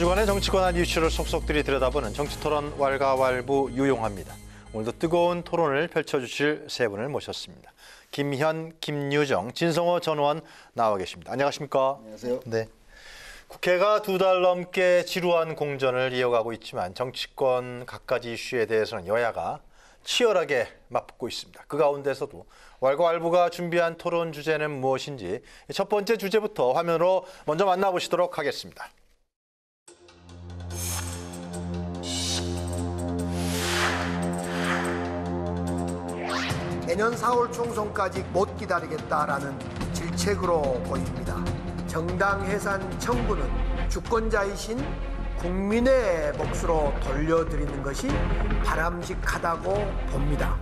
한 주간의 정치권한 이슈를 속속들이 들여다보는 정치토론 왈가왈부 유용합니다. 오늘도 뜨거운 토론을 펼쳐주실 세 분을 모셨습니다. 김현, 김유정, 진성호 전 의원 나와 계십니다. 안녕하십니까? 안녕하세요. 네. 국회가 2달 넘게 지루한 공전을 이어가고 있지만 정치권 갖가지 이슈에 대해서는 여야가 치열하게 맞붙고 있습니다. 그 가운데서도 왈가왈부가 준비한 토론 주제는 무엇인지 첫 번째 주제부터 화면으로 먼저 만나보시도록 하겠습니다. 내년 4월 총선까지 못 기다리겠다라는 질책으로 보입니다. 정당 해산 청구는 주권자이신 국민의 몫으로 돌려드리는 것이 바람직하다고 봅니다.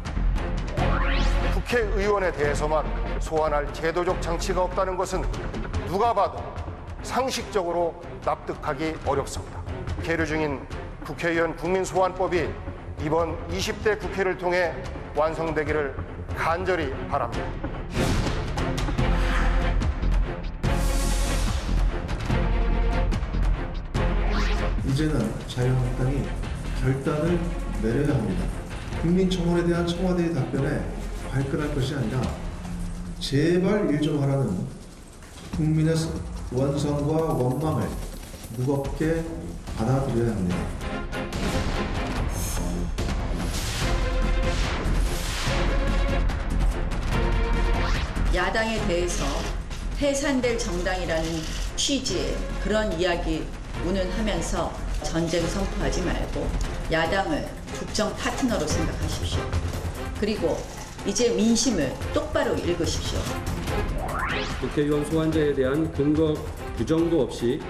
국회의원에 대해서만 소환할 제도적 장치가 없다는 것은 누가 봐도 상식적으로 납득하기 어렵습니다. 계류 중인 국회의원 국민소환법이 이번 20대 국회를 통해 완성되기를 간절히 바랍니다. 이제는 자유한국당이 결단을 내려야 합니다. 국민청원에 대한 청와대의 답변에 발끈할 것이 아니라 제발 일 좀 하라는 국민의 원성과 원망을 무겁게 받아들여야 합니다. 야당에 대해서 해산될 정당이라는 취지의 그런 이야기 운운하면서 전쟁 선포하지 말고 야당을 국정 파트너로 생각하십시오. 그리고 이제 민심을 똑바로 읽으십시오. 국회의원 소환제에 대한 근거 규정도 없이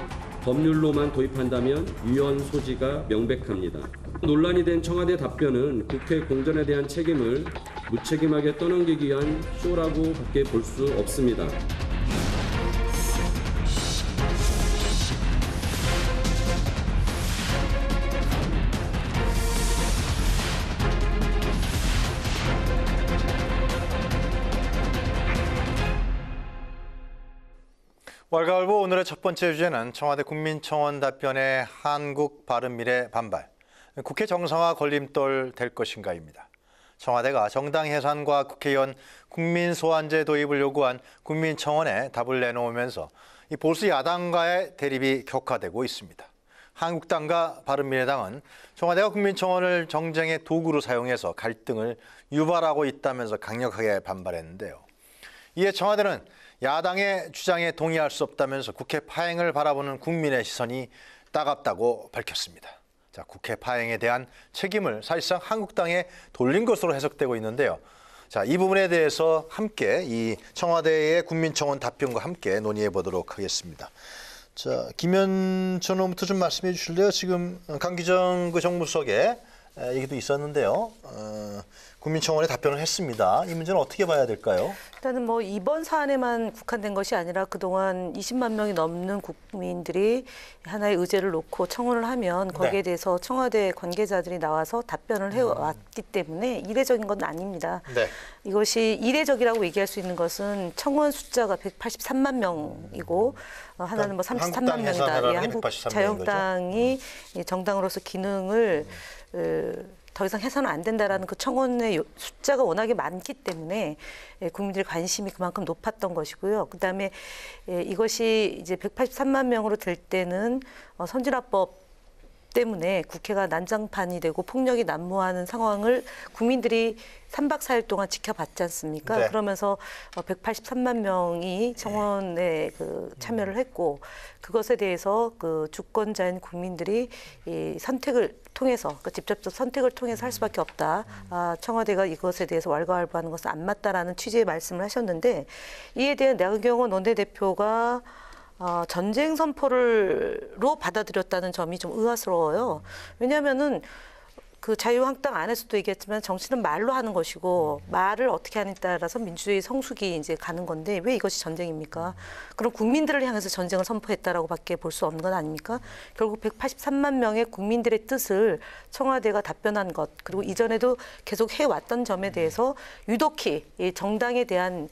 법률로만 도입한다면 위헌 소지가 명백합니다. 논란이 된 청와대 답변은 국회 공전에 대한 책임을 무책임하게 떠넘기기 위한 쇼라고 밖에 볼 수 없습니다. 왈가왈부 오늘의 첫 번째 주제는 청와대 국민청원 답변에 한국 바른미래 반발, 국회 정상화 걸림돌 될 것인가입니다. 청와대가 정당 해산과 국회의원 국민소환제 도입을 요구한 국민청원에 답을 내놓으면서 이 보수 야당과의 대립이 격화되고 있습니다. 한국당과 바른미래당은 청와대가 국민청원을 정쟁의 도구로 사용해서 갈등을 유발하고 있다면서 강력하게 반발했는데요. 이에 청와대는 야당의 주장에 동의할 수 없다면서 국회 파행을 바라보는 국민의 시선이 따갑다고 밝혔습니다. 자, 국회 파행에 대한 책임을 사실상 한국당에 돌린 것으로 해석되고 있는데요. 자, 이 부분에 대해서 함께 이 청와대의 국민청원 답변과 함께 논의해 보도록 하겠습니다. 자, 김현 전 의원부터 좀 말씀해 주실래요? 지금 강기정 그 정무수석의 얘기도 있었는데요. 국민청원에 답변을 했습니다. 이 문제는 어떻게 봐야 될까요? 일단은 뭐 이번 사안에만 국한된 것이 아니라 그동안 20만 명이 넘는 국민들이 하나의 의제를 놓고 청원을 하면 거기에 대해서 청와대 관계자들이 나와서 답변을 해왔기 때문에 이례적인 건 아닙니다. 네. 이것이 이례적이라고 얘기할 수 있는 것은 청원 숫자가 183만 명이고 하나는 뭐 33만 명이다. 한국 자유한국당이 정당으로서 기능을 더 이상 해서는 안 된다라는 그 청원의 숫자가 워낙에 많기 때문에 국민들의 관심이 그만큼 높았던 것이고요. 그다음에 이것이 이제 183만 명으로 될 때는 선진화법 때문에 국회가 난장판이 되고 폭력이 난무하는 상황을 국민들이 3박 4일 동안 지켜봤지 않습니까? 네. 그러면서 183만 명이 청원에 참여를 했고 그것에 대해서 그 주권자인 국민들이 이 선택을 통해서 직접적 선택을 통해서 할 수밖에 없다. 청와대가 이것에 대해서 왈가왈부하는 것은 안 맞다라는 취지의 말씀을 하셨는데 이에 대한 나경원 원내대표가 전쟁 선포로 받아들였다는 점이 좀 의아스러워요. 왜냐하면은 그 자유한국당 안에서도 얘기했지만 정치는 말로 하는 것이고 말을 어떻게 하느냐에 따라서 민주주의 성숙이 이제 가는 건데 왜 이것이 전쟁입니까? 그럼 국민들을 향해서 전쟁을 선포했다라고밖에 볼 수 없는 건 아닙니까? 결국 183만 명의 국민들의 뜻을 청와대가 답변한 것 그리고 이전에도 계속 해왔던 점에 대해서 유독히 이 정당에 대한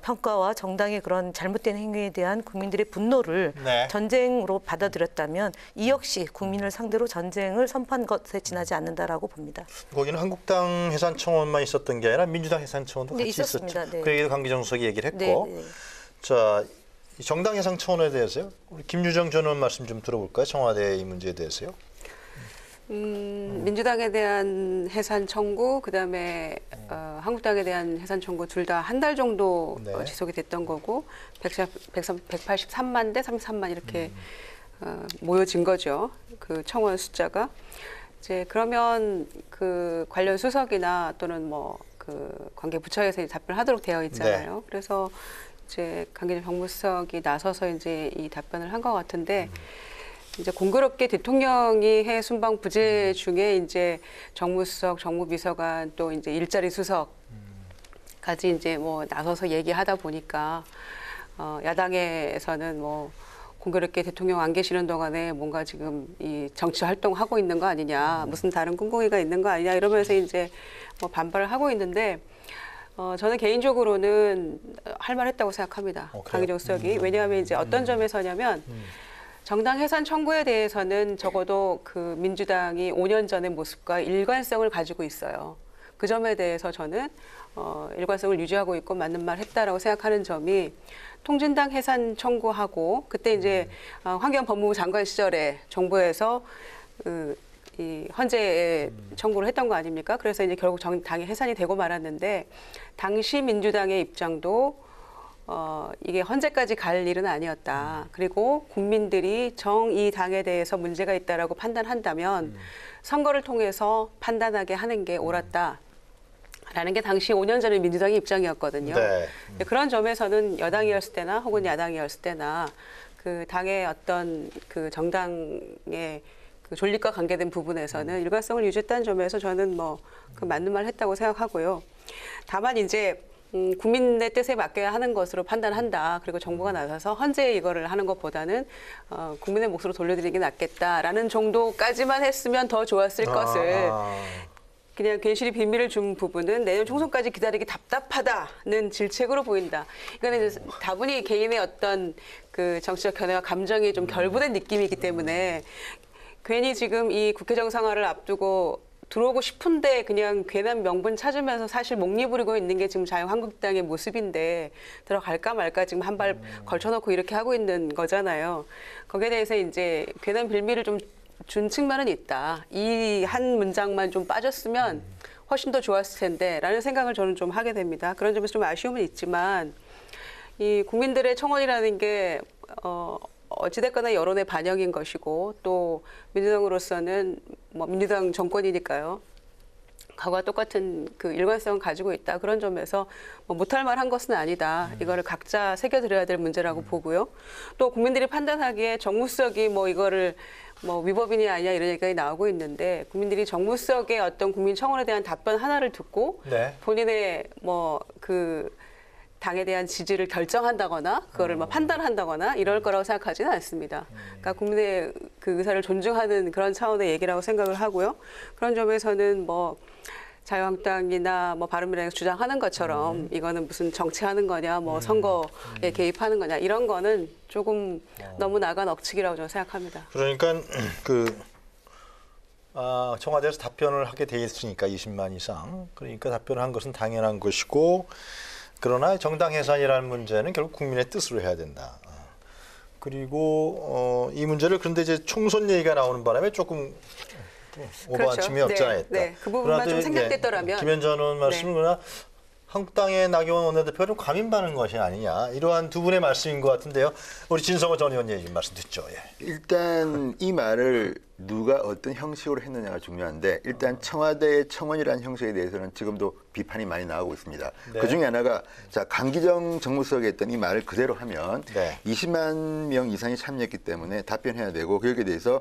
평가와 정당의 그런 잘못된 행위에 대한 국민들의 분노를 네. 전쟁으로 받아들였다면 이 역시 국민을 상대로 전쟁을 선포한 것에 지나지 않는다라고 봅니다. 거기는 한국당 해산청원만 있었던 게 아니라 민주당 해산청원도 네, 같이 있었습니다. 있었죠. 네. 그 얘기도 강기정 수석이 얘기를 했고. 네, 네. 자, 이 정당 해산청원에 대해서요. 우리 김유정 전 의원 말씀 좀 들어볼까요? 청와대 이 문제에 대해서요. 민주당에 대한 해산 청구, 그다음에 한국당에 대한 해산 청구 둘 다 한 달 정도 네. 지속이 됐던 거고 183만 대 33만 이렇게 모여진 거죠. 그 청원 숫자가. 이제 그러면 그 관련 수석이나 또는 뭐 그 관계 부처에서 답변하도록 되어 있잖아요. 네. 그래서 이제 강기정 정무수석이 나서서 이제 이 답변을 한 것 같은데. 이제 공교롭게 대통령이 해 순방 부재 중에 이제 정무수석, 정무비서관 또 이제 일자리 수석까지 이제 뭐 나서서 얘기하다 보니까 야당에서는 뭐 공교롭게 대통령 안 계시는 동안에 뭔가 지금 이 정치 활동하고 있는 거 아니냐, 무슨 다른 꿍꿍이가 있는 거 아니냐 이러면서 이제 뭐 반발을 하고 있는데. 저는 개인적으로는 할 말했다고 생각합니다. 강기정 수석이. 왜냐하면 이제 어떤 점에서냐면 정당 해산 청구에 대해서는 적어도 그 민주당이 5년 전의 모습과 일관성을 가지고 있어요. 그 점에 대해서 저는 일관성을 유지하고 있고 맞는 말 했다라고 생각하는 점이 통진당 해산 청구하고 그때 이제 환경법무부 장관 시절에 정부에서 이 헌재에 청구를 했던 거 아닙니까? 그래서 이제 결국 당이 해산이 되고 말았는데 당시 민주당의 입장도 이게 헌재까지 갈 일은 아니었다. 그리고 국민들이 이 당에 대해서 문제가 있다라고 판단한다면 선거를 통해서 판단하게 하는 게 옳았다. 라는 게 당시 5년 전의 민주당의 입장이었거든요. 네. 그런 점에서는 여당이었을 때나 혹은 야당이었을 때나 그 당의 어떤 그 정당의 그 존립과 관계된 부분에서는 일관성을 유지했다는 점에서 저는 뭐 그 맞는 말 했다고 생각하고요. 다만 이제 국민의 뜻에 맡겨야 하는 것으로 판단한다. 그리고 정부가 나서서 헌재에 이거를 하는 것보다는 국민의 몫으로 돌려드리는 게 낫겠다라는 정도까지만 했으면 더 좋았을 것을 그냥 괜시리 비밀을 준 부분은 내년 총선까지 기다리기 답답하다는 질책으로 보인다. 이거는 이제 다분히 개인의 어떤 그 정치적 견해와 감정이 좀 결부된 느낌이기 때문에 괜히 지금 이 국회 정상화를 앞두고 들어오고 싶은데 그냥 괜한 명분 찾으면서 사실 목리 부리고 있는 게 지금 자유한국당의 모습인데 들어갈까 말까 지금 한 발 걸쳐놓고 이렇게 하고 있는 거잖아요. 거기에 대해서 이제 괜한 빌미를 좀 준 측면은 있다. 이 한 문장만 좀 빠졌으면 훨씬 더 좋았을 텐데 라는 생각을 저는 좀 하게 됩니다. 그런 점에서 좀 아쉬움은 있지만 이 국민들의 청원이라는 게 어찌됐거나 여론의 반영인 것이고 또 민주당으로서는 뭐 민주당 정권이니까요. 과거와 똑같은 그 일관성을 가지고 있다. 그런 점에서 뭐 못할 만한 것은 아니다. 이거를 각자 새겨들어야 될 문제라고 보고요. 또 국민들이 판단하기에 정무수석이 뭐 이거를 뭐 위법이냐 아니냐 이런 얘기가 나오고 있는데 국민들이 정무수석의 어떤 국민청원에 대한 답변 하나를 듣고 네. 본인의 뭐 그 당에 대한 지지를 결정한다거나 그거를 뭐 판단한다거나 이럴 거라고 생각하지는 않습니다. 그러니까 국민의 그 의사를 존중하는 그런 차원의 얘기라고 생각을 하고요. 그런 점에서는 뭐 자유한국당이나 뭐 바른미래당이 주장하는 것처럼 이거는 무슨 정치하는 거냐, 뭐 선거에 개입하는 거냐 이런 거는 조금 너무 나간 억측이라고 저는 생각합니다. 그러니까 청와대에서 답변을 하게 돼 있으니까 20만 이상. 그러니까 답변을 한 것은 당연한 것이고 그러나 정당 해산이라는 문제는 결국 국민의 뜻으로 해야 된다. 그리고 이 문제를 그런데 이제 총선 얘기가 나오는 바람에 조금 오버한 그렇죠. 측면이 없지 않아 네, 있다. 네. 그 부분만 좀 생략됐더라면. 김현정 의원 말씀은 그러나 한국당의 나경원 원내대표가 좀 과민반한 것이 아니냐. 이러한 두 분의 말씀인 것 같은데요. 우리 진성호 전 의원 얘기 말씀 듣죠. 예. 일단 이 말을 누가 어떤 형식으로 했느냐가 중요한데 일단 청와대의 청원이라는 형식에 대해서는 지금도 비판이 많이 나오고 있습니다. 네. 그중에 하나가 강기정 정무수석이 했던 이 말을 그대로 하면 네. 20만 명 이상이 참여했기 때문에 답변해야 되고 거기에 대해서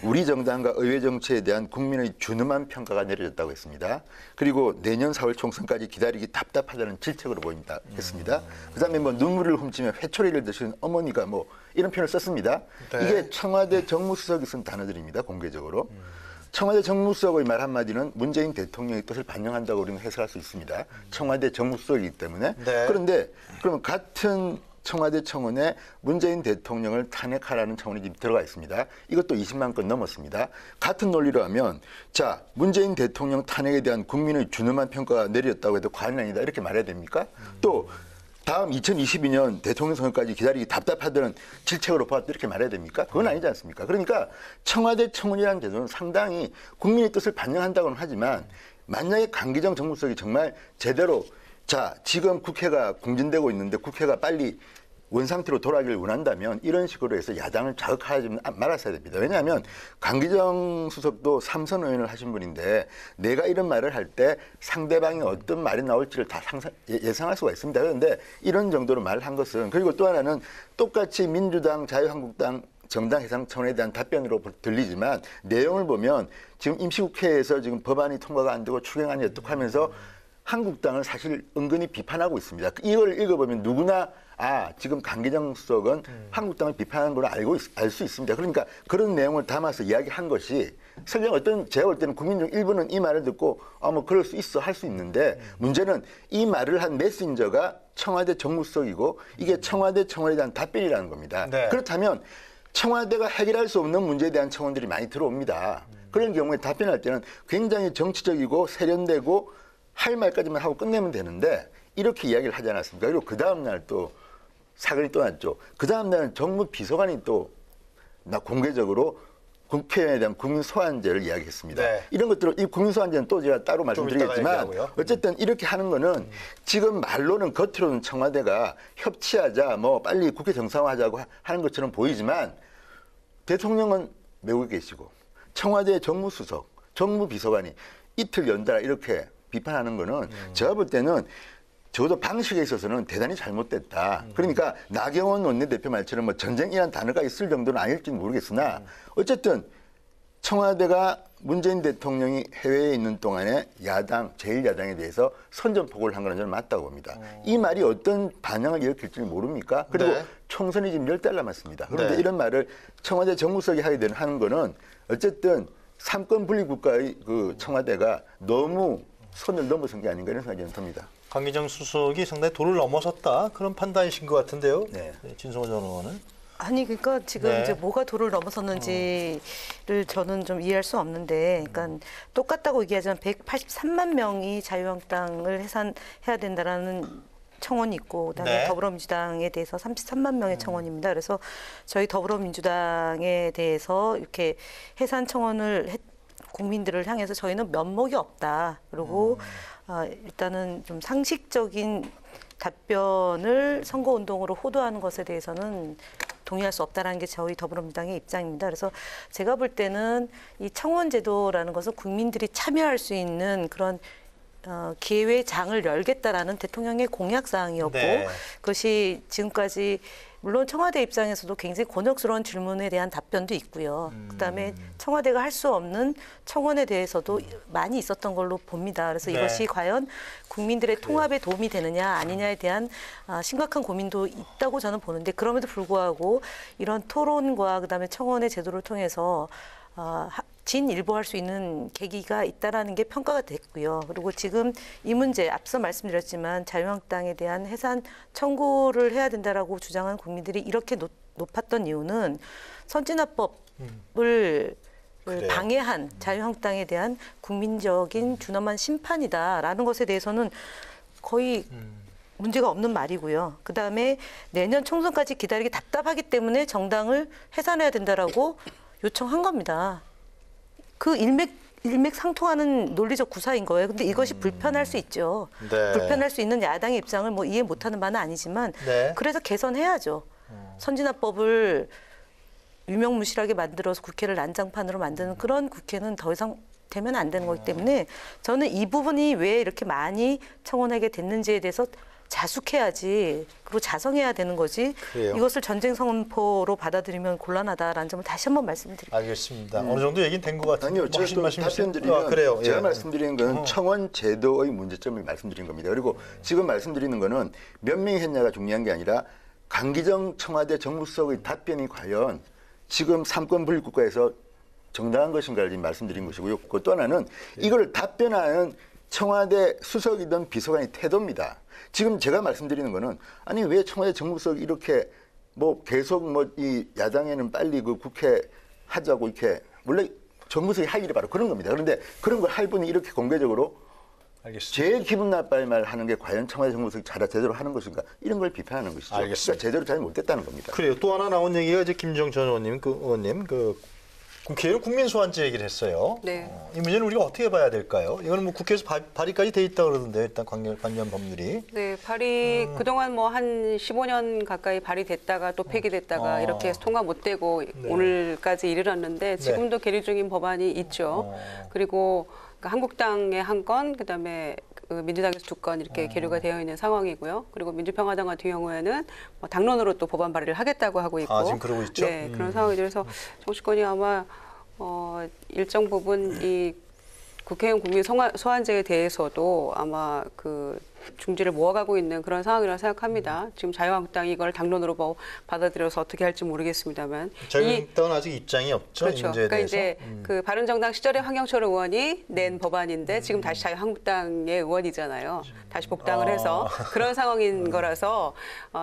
우리 정당과 의회 정치에 대한 국민의 준엄한 평가가 내려졌다고 했습니다. 그리고 내년 4월 총선까지 기다리기 답답하다는 질책으로 보입니다. 했습니다. 그다음에 뭐 눈물을 훔치며 회초리를 드시는 어머니가 뭐 이런 표현을 썼습니다. 네. 이게 청와대 정무수석이 쓴 단어들입니다. 공개적으로. 청와대 정무수석의 말 한마디는 문재인 대통령의 뜻을 반영한다고 우리는 해석할 수 있습니다. 청와대 정무수석이기 때문에. 네. 그런데 그러면 같은 청와대 청원에 문재인 대통령을 탄핵하라는 청원이 지금 들어가 있습니다. 이것도 20만 건 넘었습니다. 같은 논리로 하면 자, 문재인 대통령 탄핵에 대한 국민의 준엄한 평가가 내렸다고 해도 과언이 아니다 이렇게 말해야 됩니까? 또 다음 2022년 대통령 선거까지 기다리기 답답하다는 질책으로 보았다 이렇게 말해야 됩니까? 그건 아니지 않습니까? 그러니까 청와대 청원이라는 제도는 상당히 국민의 뜻을 반영한다고는 하지만 만약에 강기정 정무수석이 정말 제대로 자, 지금 국회가 공진되고 있는데 국회가 빨리 원상태로 돌아가기를 원한다면 이런 식으로 해서 야당을 자극하지 말았어야 됩니다. 왜냐하면 강기정 수석도 삼선 의원을 하신 분인데 내가 이런 말을 할 때 상대방이 어떤 말이 나올지를 다 예상할 수가 있습니다. 그런데 이런 정도로 말을 한 것은 그리고 또 하나는 똑같이 민주당, 자유한국당 정당 해상 청원에 대한 답변으로 들리지만 내용을 보면 지금 임시국회에서 지금 법안이 통과가 안 되고 추경안이 어떻게 하면서 한국당을 사실 은근히 비판하고 있습니다. 이걸 읽어보면 누구나 지금 강기정 수석은 한국당을 비판하는 걸 알 수 있습니다. 그러니까 그런 내용을 담아서 이야기한 것이 설령 제가 볼 때는 국민 중 일부는 이 말을 듣고 뭐 그럴 수 있어 할 수 있는데 문제는 이 말을 한 메신저가 청와대 정무수석이고 이게 청와대 청원에 대한 답변이라는 겁니다. 네. 그렇다면 청와대가 해결할 수 없는 문제에 대한 청원들이 많이 들어옵니다. 그런 경우에 답변할 때는 굉장히 정치적이고 세련되고 할 말까지만 하고 끝내면 되는데 이렇게 이야기를 하지 않았습니까? 그리고 그 다음날 또 사건이 또 났죠. 그 다음날은 정무 비서관이 또 공개적으로 국회에 대한 국민 소환제를 이야기했습니다. 네. 이런 것들을 이 국민 소환제는 또 제가 따로 말씀드리겠지만 어쨌든 이렇게 하는 거는 지금 말로는 겉으로는 청와대가 협치하자 뭐 빨리 국회 정상화하자고 하는 것처럼 보이지만 대통령은 외국에 계시고 청와대 정무수석, 정무비서관이 이틀 연달아 이렇게 비판하는 거는 제가 볼 때는 적어도 방식에 있어서는 대단히 잘못됐다. 그러니까 나경원 원내대표 말처럼 뭐 전쟁이라는 단어가 있을 정도는 아닐지는 모르겠으나 어쨌든 청와대가 문재인 대통령이 해외에 있는 동안에 야당, 제1야당에 대해서 선전포고를 한 거는 저는 맞다고 봅니다. 이 말이 어떤 반향을 일으킬지 모릅니까? 그리고 네. 총선이 지금 10달 남았습니다. 그런데 네. 이런 말을 청와대 정무수석이 하게 하는 거는 어쨌든 삼권 분립 국가의 그 청와대가 너무 선을 넘어선 게 아닌가 이런 생각이 듭니다. 강기정 수석이 상당히 도를 넘어섰다 그런 판단이신 것 같은데요. 네. 진성호 전 의원은. 아니 그러니까 지금 네. 이제 뭐가 도를 넘어섰는지를 저는 좀 이해할 수 없는데, 그러니까 똑같다고 얘기하지만 183만 명이 자유한국당을 해산해야 된다라는 청원이 있고, 그다음에 네. 더불어민주당에 대해서 33만 명의 청원입니다. 그래서 저희 더불어민주당에 대해서 이렇게 해산 청원을 국민들을 향해서 저희는 면목이 없다. 그리고 일단은 좀 상식적인 답변을 선거운동으로 호도하는 것에 대해서는 동의할 수 없다는 게 저희 더불어민주당의 입장입니다. 그래서 제가 볼 때는 이 청원제도라는 것은 국민들이 참여할 수 있는 그런 기회의 장을 열겠다라는 대통령의 공약사항이었고 네. 그것이 지금까지 물론 청와대 입장에서도 굉장히 곤혹스러운 질문에 대한 답변도 있고요. 그다음에 청와대가 할 수 없는 청원에 대해서도 많이 있었던 걸로 봅니다. 그래서 네. 이것이 과연 국민들의 통합에 도움이 되느냐 아니냐에 대한 심각한 고민도 있다고 저는 보는데, 그럼에도 불구하고 이런 토론과 그다음에 청원의 제도를 통해서 진일보할 수 있는 계기가 있다라는 게 평가가 됐고요. 그리고 지금 이 문제 앞서 말씀드렸지만 자유한국당에 대한 해산 청구를 해야 된다라고 주장한 국민들이 이렇게 높았던 이유는 선진화법을 방해한 자유한국당에 대한 국민적인 준엄한 심판이다라는 것에 대해서는 거의 문제가 없는 말이고요. 그다음에 내년 총선까지 기다리기 답답하기 때문에 정당을 해산해야 된다라고 요청한 겁니다. 그 일맥상통하는 논리적 구사인 거예요. 근데 이것이 불편할 수 있죠. 네. 불편할 수 있는 야당의 입장을 뭐 이해 못하는 바는 아니지만 네. 그래서 개선해야죠. 선진화법을 유명무실하게 만들어서 국회를 난장판으로 만드는 그런 국회는 더 이상 되면 안 되는 거기 때문에 저는 이 부분이 왜 이렇게 많이 청원하게 됐는지에 대해서 자숙해야지, 그리고 자성해야 되는 거지. 그래요. 이것을 전쟁 선포로 받아들이면 곤란하다라는 점을 다시 한번 말씀드립니다. 알겠습니다. 어느 정도 얘기는 된 것 같은데. 아니요, 제가 또 답변드리면 그래요. 제가 예. 말씀드리는 건 청원 제도의 문제점을 말씀드린 겁니다. 그리고 지금 말씀드리는 거는 몇 명이 했냐가 중요한 게 아니라 강기정 청와대 정무수석의 답변이 과연 지금 삼권 분립 국가에서 정당한 것인가를 지금 말씀드린 것이고요. 또 하나는 이걸 답변하는 청와대 수석이든 비서관의 태도입니다. 지금 제가 말씀드리는 거는 아니 왜 청와대 정무수석이 이렇게 뭐 계속 뭐 이 야당에는 빨리 그 국회 하자고 이렇게 원래 정무수석이 할 일이 바로 그런 겁니다. 그런데 그런 걸 할 분이 이렇게 공개적으로 알겠습니다. 제일 기분 나빠할 말 하는 게 과연 청와대 정무수석이 제대로 하는 것인가 이런 걸 비판하는 것이죠. 알겠습니다. 그러니까 제대로 잘 못됐다는 겁니다. 그래요. 또 하나 나온 얘기가 이제 김정 전 의원님, 국회의원 국민소환제 얘기를 했어요. 네. 이 문제는 우리가 어떻게 봐야 될까요? 이거는 뭐 국회에서 발의까지 돼 있다 그러던데요. 일단 관련 법률이. 네, 발의 그동안 뭐 한 15년 가까이 발의됐다가 또 폐기됐다가 이렇게 해서 통과 못 되고 오늘까지 이르렀는데 지금도 계류 중인 법안이 있죠. 그리고 한국당의 한 건, 그다음에 민주당에서 2건 이렇게 계류가 되어 있는 상황이고요. 그리고 민주평화당 같은 경우에는 뭐 당론으로 또 법안 발의를 하겠다고 하고 있고. 지금 그러고 있죠. 네, 그런 상황이 돼서 정치권이 아마 일정 부분 이 국회의원 국민 소환제에 대해서도 아마 그 중지를 모아가고 있는 그런 상황이라고 생각합니다. 지금 자유한국당이 이걸 당론으로 받아들여서 어떻게 할지 모르겠습니다만. 자유한국당은 아직 입장이 없죠. 그렇죠. 이 문제에 그러니까 대해서. 이제 그 바른정당 시절에 황영철 의원이 낸 법안인데 지금 다시 자유한국당의 의원이잖아요. 다시 복당을 해서 그런 상황인 거라서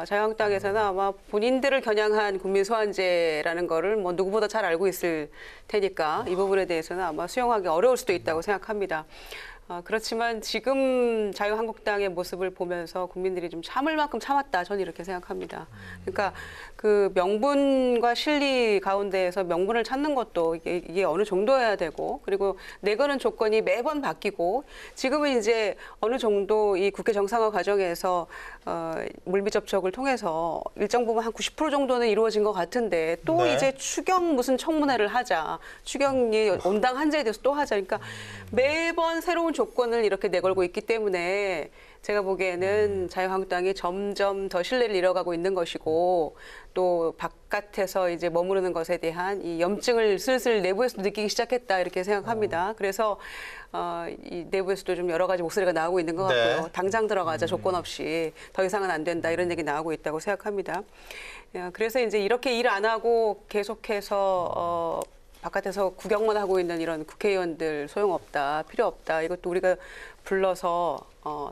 자유한국당에서는 아마 본인들을 겨냥한 국민소환제라는 거를 뭐 누구보다 잘 알고 있을 테니까 이 부분에 대해서는 아마 수용하기 어려울 수도 있다고 생각합니다. 그렇지만 지금 자유한국당의 모습을 보면서 국민들이 좀 참을 만큼 참았다. 저는 이렇게 생각합니다. 그러니까 그 명분과 실리 가운데에서 명분을 찾는 것도 이게 어느 정도여야 되고, 그리고 내거는 조건이 매번 바뀌고, 지금은 이제 어느 정도 이 국회 정상화 과정에서 물밑 접촉을 통해서 일정 부분 한 90% 정도는 이루어진 것 같은데 또 이제 추경 무슨 청문회를 하자, 추경이 온당 한제에 대해서 또 하자. 그러니까 매번 새로운 조건을 이렇게 내걸고 있기 때문에 제가 보기에는 자유한국당이 점점 더 신뢰를 잃어가고 있는 것이고, 또 바깥에서 이제 머무르는 것에 대한 이 염증을 슬슬 내부에서 느끼기 시작했다 이렇게 생각합니다. 그래서 이 내부에서도 좀 여러 가지 목소리가 나오고 있는 것 같고요. 당장 들어가자, 조건 없이 더 이상은 안 된다 이런 얘기 나오고 있다고 생각합니다. 그래서 이제 이렇게 일 안 하고 계속해서 바깥에서 구경만 하고 있는 이런 국회의원들 소용없다, 필요 없다. 이것도 우리가 불러서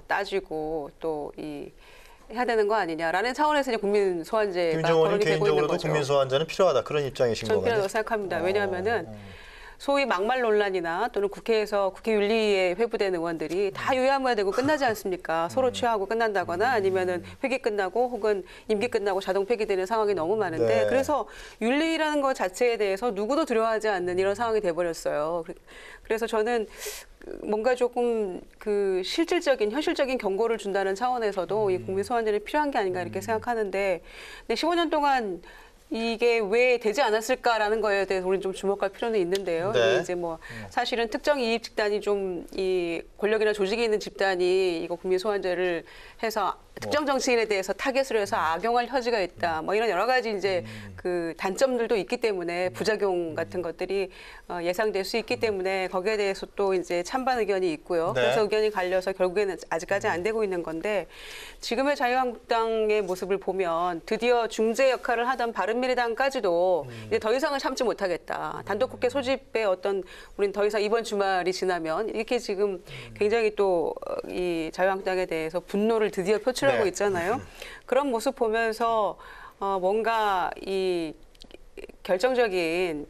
따지고 또 해야 되는 거 아니냐라는 차원에서 이제 국민 소환제가 김정은님 거론이 되고 있는 개인적으로도 거죠. 국민 소환제는 필요하다 그런 입장이신 저는 거가요? 필요하다고 생각합니다. 왜냐하면은 소위 막말 논란이나 또는 국회에서 국회 윤리에 회부된 의원들이 다 유야무야되고 끝나지 않습니까? 서로 취하고 끝난다거나 아니면은 회기 끝나고 혹은 임기 끝나고 자동 폐기되는 상황이 너무 많은데 그래서 윤리라는 것 자체에 대해서 누구도 두려워하지 않는 이런 상황이 돼버렸어요. 그래서 저는 뭔가 조금 그 실질적인 현실적인 경고를 준다는 차원에서도 이 국민 소환제는 필요한 게 아닌가 이렇게 생각하는데, 근데 15년 동안 이게 왜 되지 않았을까라는 거에 대해서 우리는 좀 주목할 필요는 있는데요. 이게 이제 뭐 사실은 특정 이익 집단이 좀 이 권력이나 조직이 있는 집단이 이거 국민 소환제를 해서 특정 정치인에 대해서 타겟으로 해서 악용할 여지가 있다. 뭐 이런 여러 가지 이제 그 단점들도 있기 때문에 부작용 같은 것들이 예상될 수 있기 때문에 거기에 대해서 또 이제 찬반 의견이 있고요. 그래서 의견이 갈려서 결국에는 아직까지 안 되고 있는 건데, 지금의 자유한국당의 모습을 보면 드디어 중재 역할을 하던 바른미래당까지도 이제 더 이상은 참지 못하겠다. 단독국회 소집에 우린 더 이상 이번 주말이 지나면 이렇게 지금 굉장히 또 이 자유한국당에 대해서 분노를 드디어 표출하고 있잖아요. 그런 모습 보면서 뭔가 이 결정적인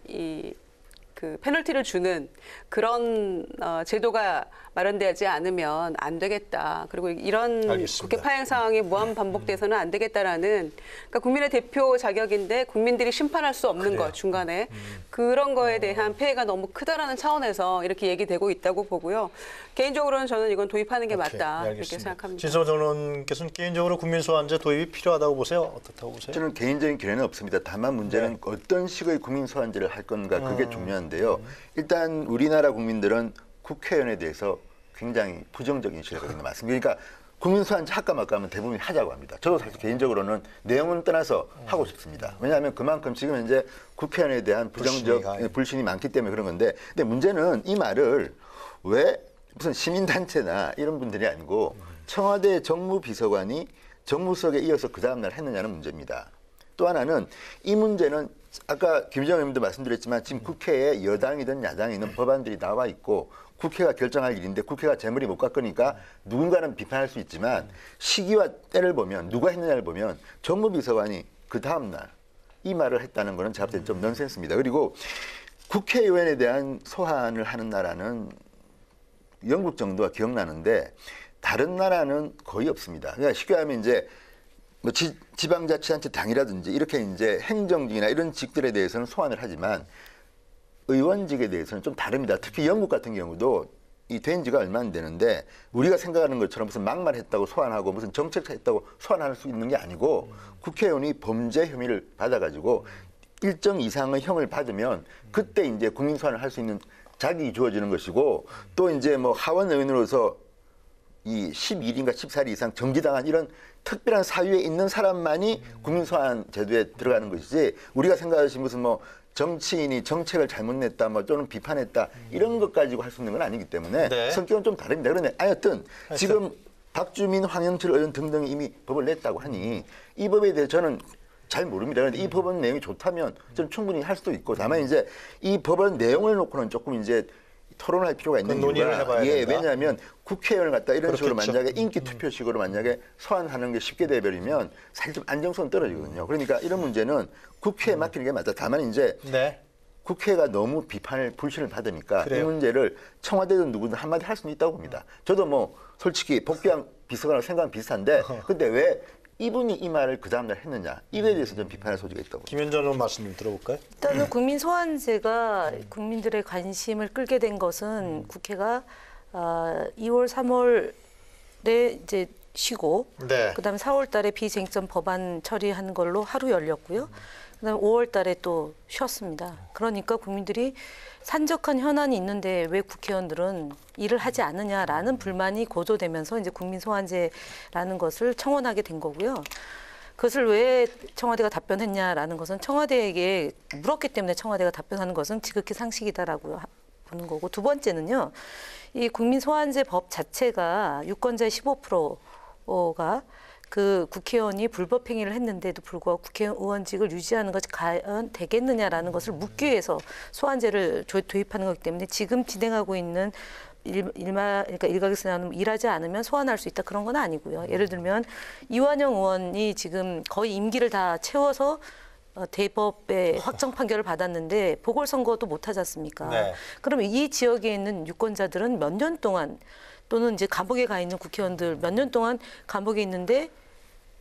그 페널티를 주는 그런 제도가 마련되지 않으면 안 되겠다. 그리고 이런 알겠습니다. 국회 파행 상황이 무한 반복돼서는 안 되겠다라는, 그러니까 국민의 대표 자격인데 국민들이 심판할 수 없는 것 중간에 그런 거에 대한 폐해가 너무 크다라는 차원에서 이렇게 얘기되고 있다고 보고요. 개인적으로는 저는 이건 도입하는 게 맞다 이렇게 생각합니다. 진성호 전원께서는 개인적으로 국민 소환제 도입이 필요하다고 보세요? 어떻다고 보세요? 저는 개인적인 견해는 없습니다. 다만 문제는 어떤 식의 국민 소환제를 할 건가 그게 중요한데요. 일단 우리나라 국민들은 국회의원에 대해서 굉장히 부정적인 시각이 있는 맞습니다. 그러니까 국민 소환제 할까 말까 하면 대부분이 하자고 합니다. 저도 사실 개인적으로는 내용은 떠나서 하고 싶습니다. 왜냐하면 그만큼 지금 현재 국회의원에 대한 불신이 많기 때문에 그런 건데, 근데 문제는 이 말을 왜 무슨 시민단체나 이런 분들이 아니고 청와대 정무비서관이 정무수석에 이어서 그 다음날 했느냐는 문제입니다. 또 하나는 이 문제는 아까 김정은 의원님도 말씀드렸지만 지금 국회에 여당이든 야당이든 법안들이 나와 있고 국회가 결정할 일인데 국회가 재물이 못 깎으니까 누군가는 비판할 수 있지만 시기와 때를 보면 누가 했느냐를 보면 정무비서관이 그 다음날 이 말을 했다는 거는 제가 볼 때는 좀 넌센스입니다. 그리고 국회의원에 대한 소환을 하는 나라는 영국 정도가 기억나는데 다른 나라는 거의 없습니다. 그러니까 쉽게 하면 이제 뭐 지방자치단체 당이라든지 이렇게 이제 행정직이나 이런 직들에 대해서는 소환을 하지만 의원직에 대해서는 좀 다릅니다. 특히 영국 같은 경우도 이 된 지가 얼마 안 되는데 우리가 생각하는 것처럼 무슨 막말했다고 소환하고 무슨 정책했다고 소환할 수 있는 게 아니고 국회의원이 범죄 혐의를 받아가지고 일정 이상의 형을 받으면 그때 이제 국민 소환을 할 수 있는 자격이 주어지는 것이고 또 이제 뭐 하원 의원으로서 이 11인가 14일 이상 정지당한 이런 특별한 사유에 있는 사람만이 국민 소환 제도에 들어가는 것이지 우리가 생각하신 무슨 뭐 정치인이 정책을 잘못 냈다 뭐 또는 비판했다 이런 것 가지고 할 수 있는 건 아니기 때문에 네. 성격은 좀 다릅니다. 그런데 하여튼 지금 박주민, 황영철 의원 등등이 이미 법을 냈다고 하니 이 법에 대해 저는 잘 모릅니다. 그런데 이 법은 내용이 좋다면 저는 충분히 할 수도 있고 다만 이제 이 법은 내용을 놓고는 조금 이제 토론할 필요가 있는 논의를 이유가 해봐야 된다. 왜냐하면 국회의원을 갖다 이런 식으로 그렇겠죠. 만약에 인기 투표식으로 만약에 소환하는 게 쉽게 돼버리면 사실 좀 안정성 떨어지거든요. 그러니까 이런 문제는 국회에 맡기는 게 맞다. 다만 이제 네. 국회가 너무 불신을 받으니까 그래요. 이 문제를 청와대든 누구든 한마디 할 수는 있다고 봅니다. 저도 뭐 솔직히 복귀한 비서관하고 생각은 비슷한데 근데 왜 이분이 이 말을 그 다음날 했느냐 이거에 대해서 좀 비판할 소지가 있다고 봅니다. 김현정 의원 말씀 좀 들어볼까요? 일단은 국민 소환제가 국민들의 관심을 끌게 된 것은 국회가 2월, 3월에 이제 쉬고 네. 그다음에 4월 달에 비쟁점 법안 처리한 걸로 하루 열렸고요. 그다음에 5월 달에 또 쉬었습니다. 그러니까 국민들이 산적한 현안이 있는데 왜 국회의원들은 일을 하지 않느냐라는 불만이 고조되면서 이제 국민 소환제라는 것을 청원하게 된 거고요. 그것을 왜 청와대가 답변했냐라는 것은 청와대에게 물었기 때문에 청와대가 답변하는 것은 지극히 상식이다라고 보는 거고 두 번째는요. 이 국민 소환제 법 자체가 유권자의 15%가 그 국회의원이 불법 행위를 했는데도 불구하고 국회의원직을 유지하는 것이 과연 되겠느냐라는 것을 묻기 위해서 소환제를 도입하는 거기 때문에 지금 진행하고 있는 그러니까 일각에서 나오는 일하지 않으면 소환할 수 있다 그런 건 아니고요. 예를 들면 이완영 의원이 지금 거의 임기를 다 채워서 대법에 확정 판결을 받았는데 보궐선거도 못하지 않습니까? 네. 그러면 이 지역에 있는 유권자들은 몇 년 동안 또는 이제 감옥에 가 있는 국회의원들 몇 년 동안 감옥에 있는데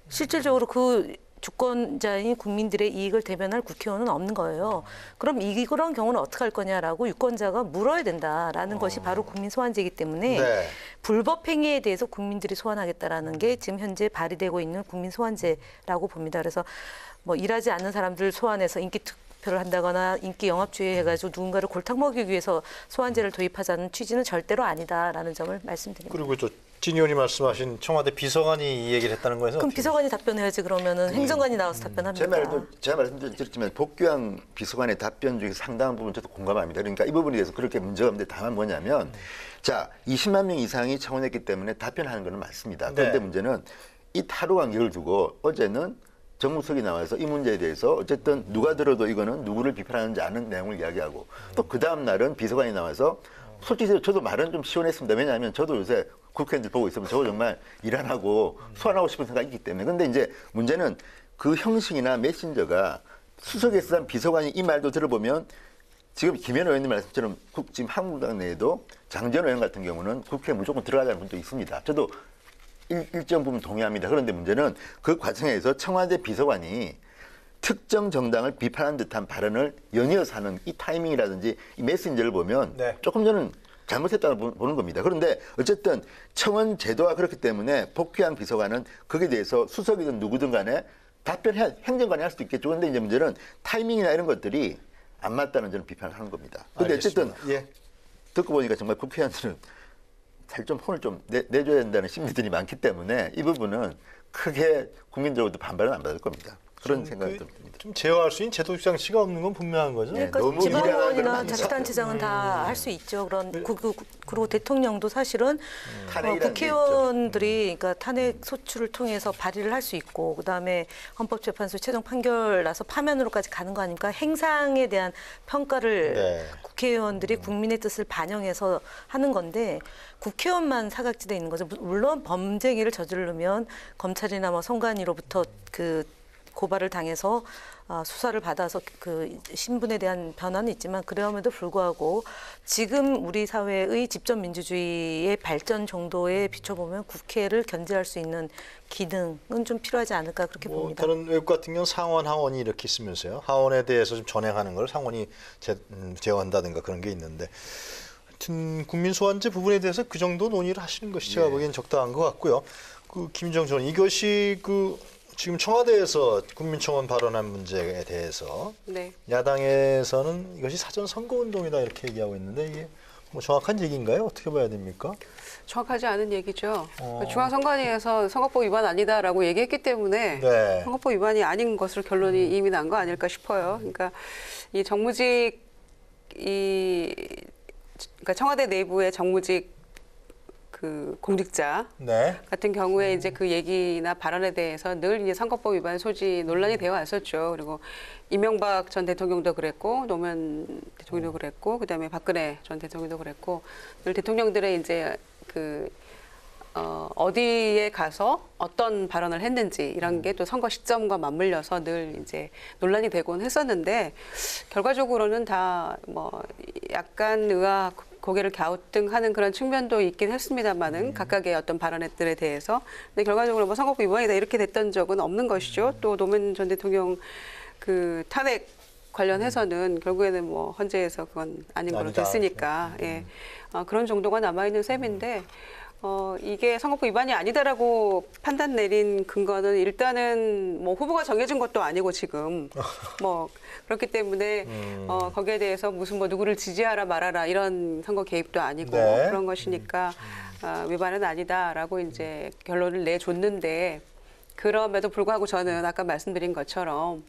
실질적으로 그 주권자인 국민들의 이익을 대변할 국회의원은 없는 거예요. 그럼 그런 경우는 어떻게 할 거냐라고 유권자가 물어야 된다라는 것이 바로 국민 소환제이기 때문에 네. 불법 행위에 대해서 국민들이 소환하겠다라는 게 지금 현재 발의되고 있는 국민 소환제라고 봅니다. 그래서 뭐 일하지 않는 사람들 소환해서 인기 투표를 한다거나 인기 영합주의 해가지고 누군가를 골탕 먹이기 위해서 소환제를 도입하자는 취지는 절대로 아니다라는 점을 말씀드립니다. 그리고 진 의원이 말씀하신 청와대 비서관이 이 얘기를 했다는 거에서 그럼 비서관이 답변해야지 그러면은 행정관이 나와서 답변합니다. 제 말도 제가 말씀드렸지만 복귀한 비서관의 답변 중에 상당한 부분 저도 공감합니다. 그러니까 이 부분에 대해서 그렇게 문제가 없는데 다만 뭐냐면 자 20만 명 이상이 청원했기 때문에 답변하는 것은 맞습니다. 그런데 네. 문제는 이 타로 관계를 두고 어제는 정무석이 나와서 이 문제에 대해서 어쨌든 누가 들어도 이거는 누구를 비판하는지 아는 내용을 이야기하고 또 그 다음 날은 비서관이 나와서 솔직히 저도 말은 좀 시원했습니다. 왜냐하면 저도 요새 국회의원들 보고 있으면 저거 정말 일 안 하고 소환하고 싶은 생각이 있기 때문에. 근데 이제 문제는 그 형식이나 메신저가 수석에서 한 비서관이 이 말도 들어보면 지금 김현우 의원님 말씀처럼 지금 한국당 내에도 장전 의원 같은 경우는 국회에 무조건 들어가자는 분도 있습니다. 저도 일정 부분 동의합니다. 그런데 문제는 그 과정에서 청와대 비서관이 특정 정당을 비판한 듯한 발언을 연이어서 하는 이 타이밍이라든지 이 메신저를 보면 네. 조금 저는 잘못했다고 보는 겁니다. 그런데 어쨌든 청원 제도가 그렇기 때문에 복귀한 비서관은 거기에 대해서 수석이든 누구든 간에 행정관이 할 수도 있겠죠. 그런데 이제 문제는 타이밍이나 이런 것들이 안 맞다는 저는 비판을 하는 겁니다. 그런데 어쨌든 듣고 보니까 정말 국회의원들은 사실 좀 혼을 좀 내줘야 된다는 심리들이 많기 때문에 이 부분은 크게 국민들로부터 반발은 안 받을 겁니다. 그런 생각이 듭니다. 좀 제어할 수 있는 제도적 장치가 없는 건 분명한 거죠. 그러니까 너무 미련한 지방의원이나 그런 자치단체장은 다 할 수 있죠. 그리고 대통령도 사실은 탄핵이라는 게 국회의원들이 그러니까 탄핵 소추를 통해서 발의를 할 수 있고 그다음에 헌법재판소 최종 판결 나서 파면으로까지 가는 거 아닙니까? 행상에 대한 평가를 네. 국회의원들이 국민의 뜻을 반영해서 하는 건데 국회의원만 사각지대에 있는 거죠. 물론 범죄기를 저지르면 검찰이나 뭐 선관위로부터 그 고발을 당해서 수사를 받아서 그 신분에 대한 변화는 있지만 그럼에도 불구하고 지금 우리 사회의 집권 민주주의의 발전 정도에 비춰보면 국회를 견제할 수 있는 기능은 좀 필요하지 않을까 그렇게 뭐 봅니다. 다른 외국 같은 경우는 상원, 하원이 이렇게 있으면서요. 하원에 대해서 좀 전행하는 걸 상원이 제어한다든가 그런 게 있는데 하여튼 국민소환제 부분에 대해서 그 정도 논의를 하시는 것이 제가 보기엔 적당한 것 같고요. 그 김정준 이것이 그 지금 청와대에서 국민청원 발언한 문제에 대해서 네. 야당에서는 이것이 사전 선거운동이다 이렇게 얘기하고 있는데 이게 뭐 정확한 얘기인가요? 어떻게 봐야 됩니까? 정확하지 않은 얘기죠. 중앙선관위에서 선거법 위반 아니다라고 얘기했기 때문에 네. 선거법 위반이 아닌 것으로 결론이 이미 난 거 아닐까 싶어요. 그러니까 이 정무직 그러니까 청와대 내부의 정무직 그 공직자 네. 같은 경우에 이제 그 얘기나 발언에 대해서 늘 이제 선거법 위반 소지 논란이 되어 왔었죠. 그리고 이명박 전 대통령도 그랬고 노무현 대통령도 그랬고 그다음에 박근혜 전 대통령도 그랬고 늘 대통령들의 이제 그 어디에 가서 어떤 발언을 했는지 이런 게 또 선거 시점과 맞물려서 늘 이제 논란이 되곤 했었는데 결과적으로는 다 뭐 약간 고개를 갸우뚱하는 그런 측면도 있긴 했습니다만은 각각의 어떤 발언들에 대해서 근데 결과적으로 뭐 선거법 위반이다 이렇게 됐던 적은 없는 것이죠. 또 노무현 전 대통령 그 탄핵 관련해서는 결국에는 뭐 헌재에서 그건 아닌 걸로 아니다. 됐으니까 예. 그런 정도가 남아 있는 셈인데. 이게 선거법 위반이 아니다라고 판단 내린 근거는 일단은 뭐 후보가 정해진 것도 아니고 지금 뭐 그렇기 때문에 거기에 대해서 무슨 뭐 누구를 지지하라 말아라 이런 선거 개입도 아니고 네. 그런 것이니까 위반은 아니다라고 이제 결론을 내줬는데 그럼에도 불구하고 저는 아까 말씀드린 것처럼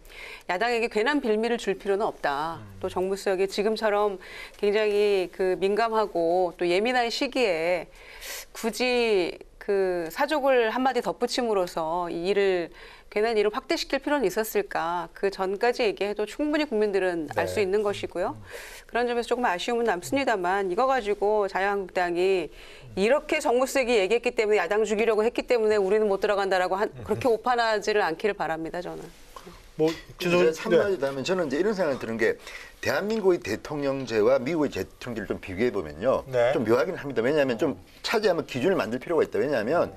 야당에게 괜한 빌미를 줄 필요는 없다. 또 정무수석이 지금처럼 굉장히 그 민감하고 또 예민한 시기에 굳이 그 사족을 한마디 덧붙임으로써 이 일을 괜한 일을 확대시킬 필요는 있었을까? 그 전까지 얘기해도 충분히 국민들은 알 수 있는 것이고요. 그런 점에서 조금 아쉬움은 남습니다만 이거 가지고 자유한국당이 이렇게 정무수석이 얘기했기 때문에 야당 죽이려고 했기 때문에 우리는 못 들어간다라고 그렇게 오판하지를 않기를 바랍니다. 저는. 뭐 이제 한마디 더 하면 저는 이제 이런 생각이 드는 게 대한민국의 대통령제와 미국의 대통령제를 좀 비교해 보면요. 네. 좀 묘하긴 합니다. 왜냐하면 좀 차지하면 기준을 만들 필요가 있다. 왜냐하면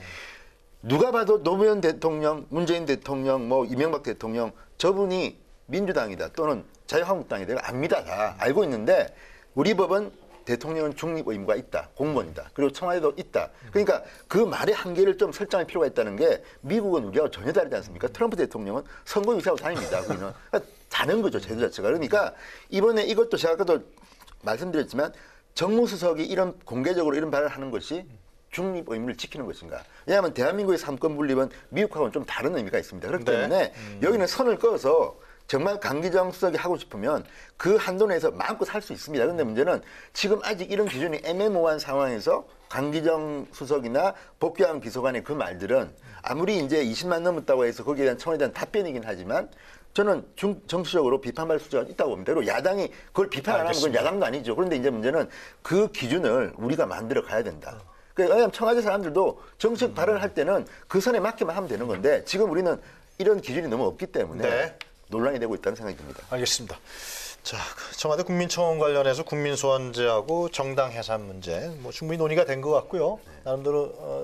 누가 봐도 노무현 대통령, 문재인 대통령, 뭐 이명박 대통령 저분이 민주당이다 또는 자유한국당이다 압니다. 다 알고 있는데 우리 법은 대통령은 중립 의무가 있다. 공무원이다. 그리고 청와대도 있다. 그러니까 그 말의 한계를 좀 설정할 필요가 있다는 게 미국은 우리하고 전혀 다르지 않습니까? 트럼프 대통령은 선거 유세하고 다닙니다. 그러니까 다른 거죠. 제도 자체가. 그러니까 이번에 이것도 제가 아까도 말씀드렸지만 정무수석이 이런 공개적으로 이런 발언을 하는 것이 중립 의무를 지키는 것인가. 왜냐하면 대한민국의 삼권 분립은 미국하고는 좀 다른 의미가 있습니다. 그렇기 때문에 여기는 선을 그어서 정말 강기정 수석이 하고 싶으면 그 한도 내에서 마음껏 할 수 있습니다. 그런데 문제는 지금 아직 이런 기준이 애매모호한 상황에서 강기정 수석이나 복귀한 비서관의 그 말들은 아무리 이제 20만 넘었다고 해서 거기에 대한 청원에 대한 답변이긴 하지만 저는 정치적으로 비판할 수가 있다고 봅니다. 그리고 야당이 그걸 비판 안 하면 그건 야당도 아니죠. 그런데 이제 문제는 그 기준을 우리가 만들어 가야 된다. 왜냐하면 청와대 사람들도 정책 발언을 할 때는 그 선에 맞게만 하면 되는 건데 지금 우리는 이런 기준이 너무 없기 때문에 네. 논란이 되고 있다는 생각이 듭니다. 알겠습니다. 자, 청와대 국민청원 관련해서 국민소환제하고 정당 해산 문제 뭐 충분히 논의가 된 것 같고요. 나름대로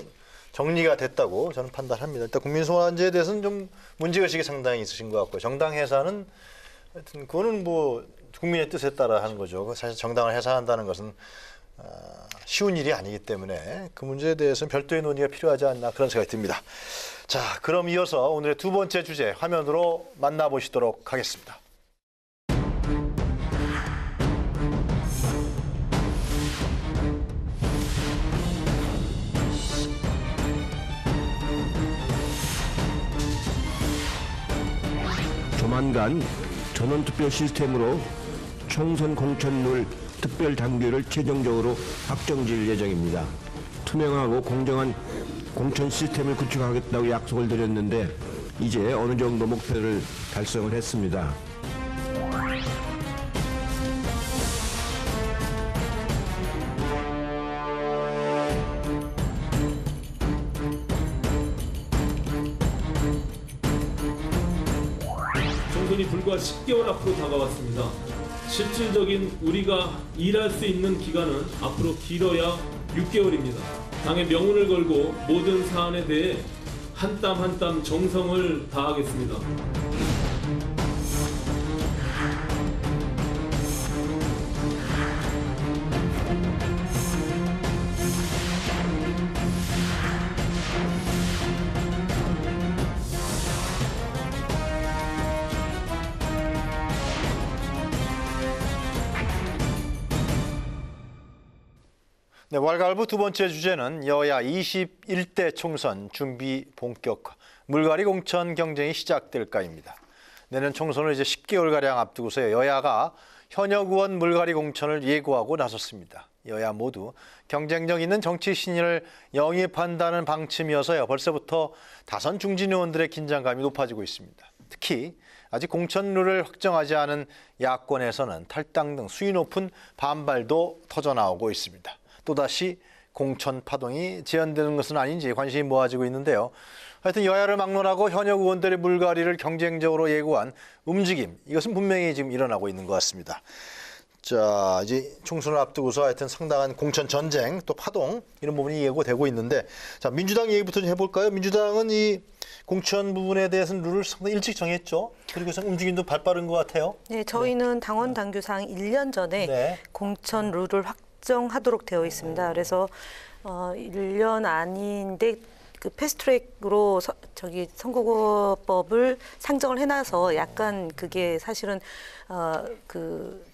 정리가 됐다고 저는 판단합니다. 일단 국민소환제에 대해서는 좀 문제의식이 상당히 있으신 것 같고요. 정당 해산은 하여튼 그거는 뭐 국민의 뜻에 따라 하는 거죠. 사실 정당을 해산한다는 것은 쉬운 일이 아니기 때문에 그 문제에 대해서는 별도의 논의가 필요하지 않나 그런 생각이 듭니다. 자, 그럼 이어서 오늘의 두 번째 주제 화면으로 만나보시도록 하겠습니다. 조만간 전원투표 시스템으로 총선 공천룰 특별 당규를 최종적으로 확정지을 예정입니다. 투명하고 공정한 공천 시스템을 구축하겠다고 약속을 드렸는데 이제 어느 정도 목표를 달성을 했습니다. 총선이 불과 10개월 앞으로 다가왔습니다. 실질적인 우리가 일할 수 있는 기간은 앞으로 길어야 6개월입니다. 당의 명운을 걸고 모든 사안에 대해 한 땀 한 땀 정성을 다하겠습니다. 네, 왈가왈부 두 번째 주제는 여야 21대 총선 준비 본격화, 물갈이 공천 경쟁이 시작될까입니다. 내년 총선을 이제 10개월가량 앞두고서 여야가 현역 의원 물갈이 공천을 예고하고 나섰습니다. 여야 모두 경쟁력 있는 정치 신인을 영입한다는 방침이어서요. 벌써부터 다선 중진 의원들의 긴장감이 높아지고 있습니다. 특히 아직 공천 룰을 확정하지 않은 야권에서는 탈당 등 수위 높은 반발도 터져나오고 있습니다. 또다시 공천 파동이 재현되는 것은 아닌지 관심이 모아지고 있는데요. 하여튼 여야를 막론하고 현역 의원들의 물갈이를 경쟁적으로 예고한 움직임, 이것은 분명히 지금 일어나고 있는 것 같습니다. 자, 이제 총선을 앞두고서 하여튼 상당한 공천 전쟁, 또 파동 이런 부분이 예고되고 있는데, 자, 민주당 얘기부터 좀 해볼까요? 민주당은 이 공천 부분에 대해서는 룰을 상당히 일찍 정했죠. 그리고 움직임도 발빠른 것 같아요. 네, 저희는 당원 당규상 1년 전에 네. 공천 룰을 확정하도록 되어 있습니다. 그래서 1년 아닌데 그 패스트트랙으로 선거법을 상정을 해놔서 약간 그게 사실은 그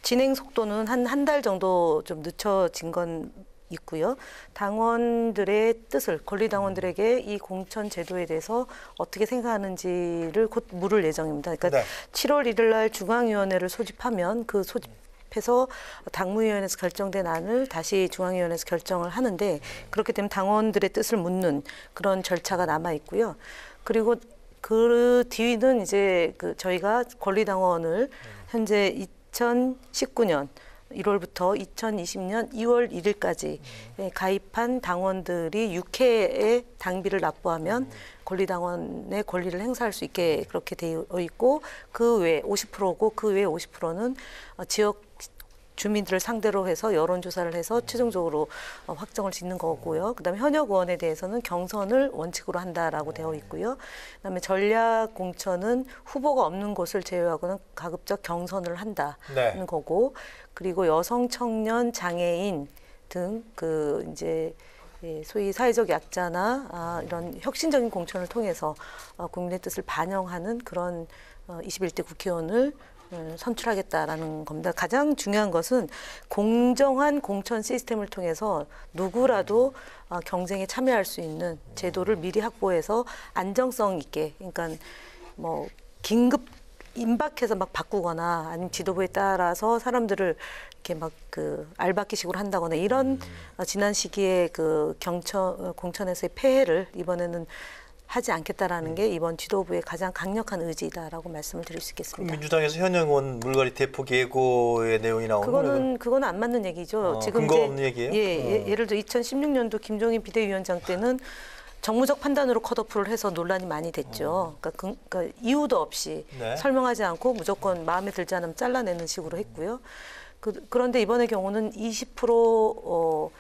진행 속도는 한 달 정도 좀 늦춰진 건 있고요. 당원들의 뜻을, 권리당원들에게 이 공천 제도에 대해서 어떻게 생각하는지를 곧 물을 예정입니다. 그러니까 네. 7월 1일 날 중앙위원회를 소집하면 그 소집해서 당무위원회에서 결정된 안을 다시 중앙위원회에서 결정을 하는데, 그렇게 되면 당원들의 뜻을 묻는 그런 절차가 남아 있고요. 그리고 그 뒤는 이제 저희가 권리당원을 현재 2019년 1월부터 2020년 2월 1일까지 가입한 당원들이 6회의 당비를 납부하면 권리당원의 권리를 행사할 수 있게 그렇게 되어 있고, 그 외에 50%고 그 외에 50%는 지역 주민들을 상대로 해서 여론조사를 해서 최종적으로 확정을 짓는 거고요. 그다음에 현역 의원에 대해서는 경선을 원칙으로 한다라고 되어 있고요. 그다음에 전략 공천은 후보가 없는 곳을 제외하고는 가급적 경선을 한다는 거고, 그리고 여성, 청년, 장애인 등 이제 소위 사회적 약자나 이런 혁신적인 공천을 통해서 국민의 뜻을 반영하는 그런 21대 국회의원을 선출하겠다라는 겁니다. 가장 중요한 것은 공정한 공천 시스템을 통해서 누구라도 경쟁에 참여할 수 있는 제도를 미리 확보해서 안정성 있게, 그러니까 뭐 긴급 임박해서 막 바꾸거나 아니면 지도부에 따라서 사람들을 이렇게 막 알바끼식으로 한다거나 이런 지난 시기에 공천에서의 폐해를 이번에는 하지 않겠다라는 게 이번 지도부의 가장 강력한 의지다라고 말씀을 드릴 수 있겠습니다. 민주당에서 현역 의원 물갈이 대폭 예고의 내용이 나오는 그건 안 맞는 얘기죠. 지금 근거 없는 얘기예요? 예를 들어 2016년도 김종인 비대위원장 때는 정무적 판단으로 컷오프를 해서 논란이 많이 됐죠. 그러니까 이유도 없이 설명하지 않고 무조건 마음에 들지 않으면 잘라내는 식으로 했고요. 그런데 이번의 경우는 20%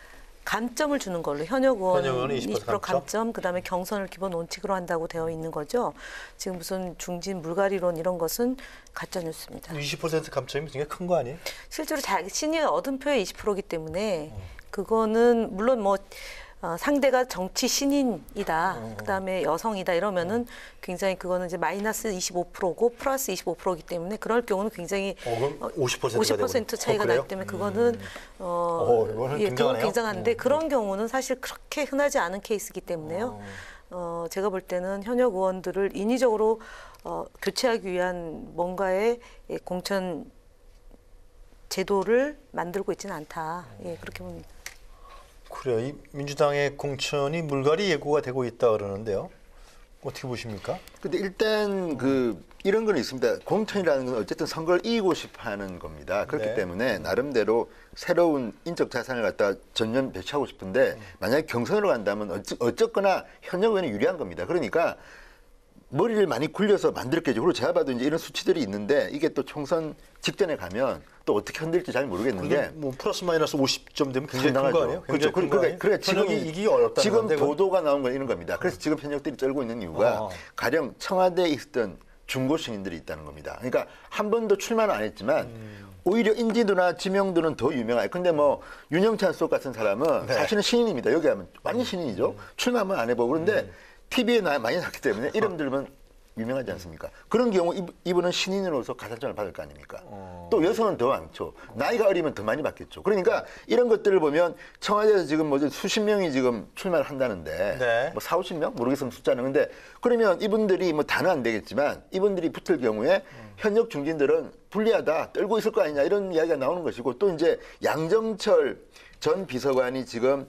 감점을 주는 걸로, 현역 의원은 20% 감점, 그다음에 경선을 기본 원칙으로 한다고 되어 있는 거죠. 지금 무슨 중진 물갈이론 이런 것은 가짜 뉴스입니다. 20% 감점이 굉장히 큰 거 아니에요? 실제로 자신이 얻은 표의 20%이기 때문에 그거는 물론 뭐 상대가 정치 신인이다, 그다음에 여성이다 이러면은 굉장히 그거는 이제 마이너스 25%고 플러스 25%이기 때문에 그럴 경우는 굉장히 50% 차이가 나기 때문에 그거는 그건 굉장한데 그런 경우는 사실 그렇게 흔하지 않은 케이스이기 때문에요. 제가 볼 때는 현역 의원들을 인위적으로 교체하기 위한 뭔가의 공천 제도를 만들고 있지는 않다. 예, 그렇게 봅니다. 그래요. 이 민주당의 공천이 물갈이 예고가 되고 있다 그러는데요. 어떻게 보십니까? 근데 일단 이런 건 있습니다. 공천이라는 건 어쨌든 선거를 이기고 싶어하는 겁니다. 그렇기 네. 때문에 나름대로 새로운 인적 자산을 갖다 전면 배치하고 싶은데 만약에 경선으로 간다면 어쨌거나 현역 의원이 유리한 겁니다. 그러니까 머리를 많이 굴려서 만들었겠죠. 그리고 제가 봐도 이제 이런 수치들이 있는데 이게 또 총선 직전에 가면 또 어떻게 흔들릴지 잘 모르겠는데 근데 뭐 플러스 마이너스 50점 되면 굉장히 큰 거 아니에요? 그렇죠. 그러니까 지금 이기 어렵다는 지금 건데, 보도가 나온 건 이런 겁니다. 그래서 지금 현역들이 떨고 있는 이유가 가령 청와대에 있었던 중고 신인들이 있다는 겁니다. 그러니까 한 번도 출마는 안 했지만 오히려 인지도나 지명도는 더 유명해요. 근데 뭐 윤영찬 속 같은 사람은 사실은 신인입니다. 여기 하면 완전 신인이죠. 출마만 안 해보고 그런데 TV에 많이 나왔기 때문에 이름 들면 유명하지 않습니까? 그런 경우 이분은 신인으로서 가산점을 받을 거 아닙니까? 또 여성은 더 많죠. 나이가 어리면 더 많이 받겠죠. 그러니까 이런 것들을 보면 청와대에서 지금 뭐 수십 명이 지금 출마를 한다는데 네. 뭐 4, 50명? 모르겠으면 숫자는. 근데 그러면 이분들이 뭐 다는 안 되겠지만 이분들이 붙을 경우에 현역 중진들은 불리하다, 떨고 있을 거 아니냐 이런 이야기가 나오는 것이고 또 이제 양정철 전 비서관이 지금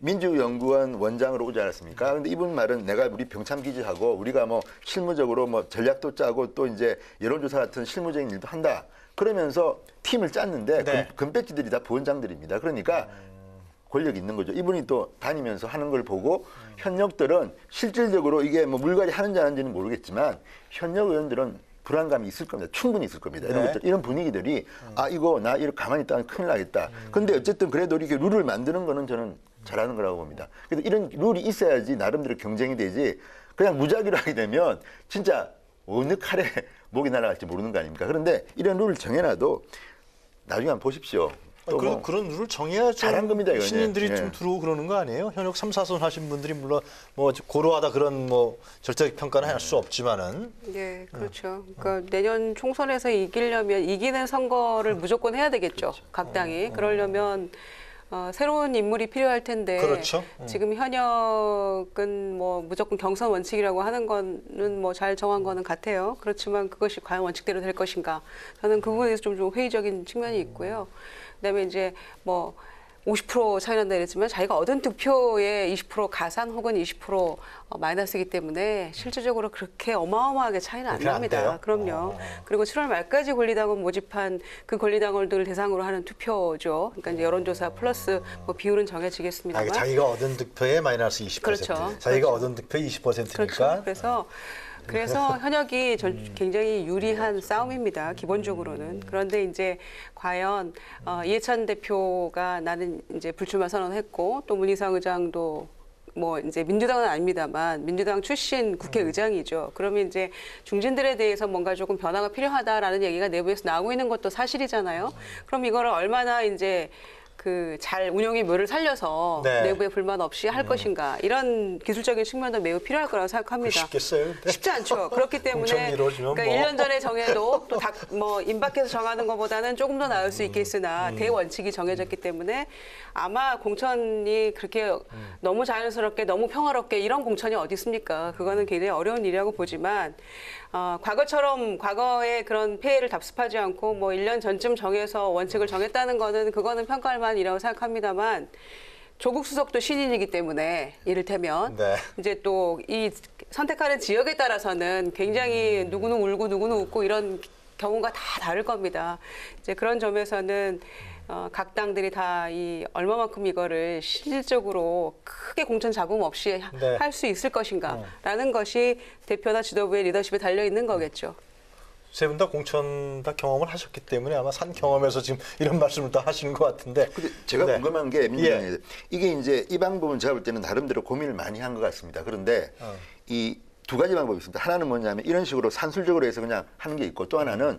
민주연구원 원장으로 오지 않았습니까? 근데 이분 말은 내가 우리 병참 기지하고 우리가 뭐 실무적으로 뭐 전략도 짜고 또 이제 여론조사 같은 실무적인 일도 한다. 그러면서 팀을 짰는데 네. 금배지들이 다 부원장들입니다. 그러니까 권력이 있는 거죠. 이분이 또 다니면서 하는 걸 보고 현역들은 실질적으로 이게 뭐 물갈이 하는지 안 하는지는 모르겠지만 현역 의원들은 불안감이 있을 겁니다. 충분히 있을 겁니다. 이런 것들, 이런 분위기들이 이거 나 이렇게 가만히 있다가 큰일 나겠다. 근데 어쨌든 그래도 이렇게 룰을 만드는 거는 저는 잘하는 거라고 봅니다. 그래서 이런 룰이 있어야지 나름대로 경쟁이 되지 그냥 무작위로 하게 되면 진짜 어느 칼에 목이 날아갈지 모르는 거 아닙니까? 그런데 이런 룰을 정해놔도 나중에 한번 보십시오. 또 그런 룰을 정해야 잘한 겁니다, 이거는. 신인들이 예. 좀 들어오고 그러는 거 아니에요? 현역 3, 4선 하신 분들이 물론 뭐 고루하다 그런 뭐 절대적 평가는 할 수 없지만은 네, 그렇죠. 그러니까 내년 총선에서 이기려면 이기는 선거를 무조건 해야 되겠죠. 각 당이. 그러려면 새로운 인물이 필요할 텐데 그렇죠. 지금 현역은 뭐 무조건 경선 원칙이라고 하는 거는 뭐 잘 정한 거는 같아요. 그렇지만 그것이 과연 원칙대로 될 것인가? 저는 그 부분에서 좀 회의적인 측면이 있고요. 그다음에 이제 뭐 50% 차이 난다 그랬지만 자기가 얻은 득표의 20% 가산 혹은 20% 마이너스이기 때문에 실질적으로 그렇게 어마어마하게 차이는 안 그렇게 안 납니다. 돼요? 그럼요. 그리고 7월 말까지 권리당원 모집한 그 권리당원들을 대상으로 하는 투표죠. 그러니까 이제 여론조사 플러스 뭐 비율은 정해지겠습니다만. 자기가 얻은 득표의 마이너스 20%. 그렇죠. 자기가 그렇죠. 얻은 득표의 20%니까. 그렇죠. 그래서 현역이 굉장히 유리한 싸움입니다. 기본적으로는. 그런데 이제 과연 이해찬 대표가 나는 이제 불출마 선언했고 또 문희상 의장도 뭐 이제 민주당은 아닙니다만 민주당 출신 국회의장이죠. 그러면 이제 중진들에 대해서 뭔가 조금 변화가 필요하다라는 얘기가 내부에서 나오고 있는 것도 사실이잖아요. 그럼 이거를 얼마나 이제 잘 운영의 묘를 살려서 네. 내부에 불만 없이 할 것인가 이런 기술적인 측면도 매우 필요할 거라고 생각합니다. 쉽겠어요? 쉽지 않죠. 그렇기 때문에 공천이 이루어지면 그러니까 뭐. 1년 전에 정해도 또 뭐 임박해서 정하는 것보다는 조금 더 나을 수 있겠으나 대원칙이 정해졌기 때문에 아마 공천이 그렇게 너무 자연스럽게 너무 평화롭게 이런 공천이 어디 있습니까? 그거는 굉장히 어려운 일이라고 보지만 과거처럼 과거의 그런 폐해를 답습하지 않고 뭐 1년 전쯤 정해서 원칙을 정했다는 거는 그거는 평가할 만이라고 생각합니다만 조국 수석도 신인이기 때문에 이를테면 네. 이제 또 이 선택하는 지역에 따라서는 굉장히 누구는 울고 누구는 웃고 이런 경우가 다 다를 겁니다. 이제 그런 점에서는 각 당들이 다 얼마만큼 이거를 실질적으로 크게 공천 잡음 없이 네. 할 수 있을 것인가라는 것이 대표나 지도부의 리더십에 달려 있는 거겠죠. 세 분 다 공천 다 경험을 하셨기 때문에 아마 산 경험에서 지금 이런 말씀을 다 하시는 것 같은데. 근데 제가 네. 궁금한 게 민주당에 이게 이제 이 방법은 제가 볼 때는 나름대로 고민을 많이 한 것 같습니다. 그런데 이 두 가지 방법이 있습니다. 하나는 뭐냐면 이런 식으로 산술적으로 해서 그냥 하는 게 있고 또 하나는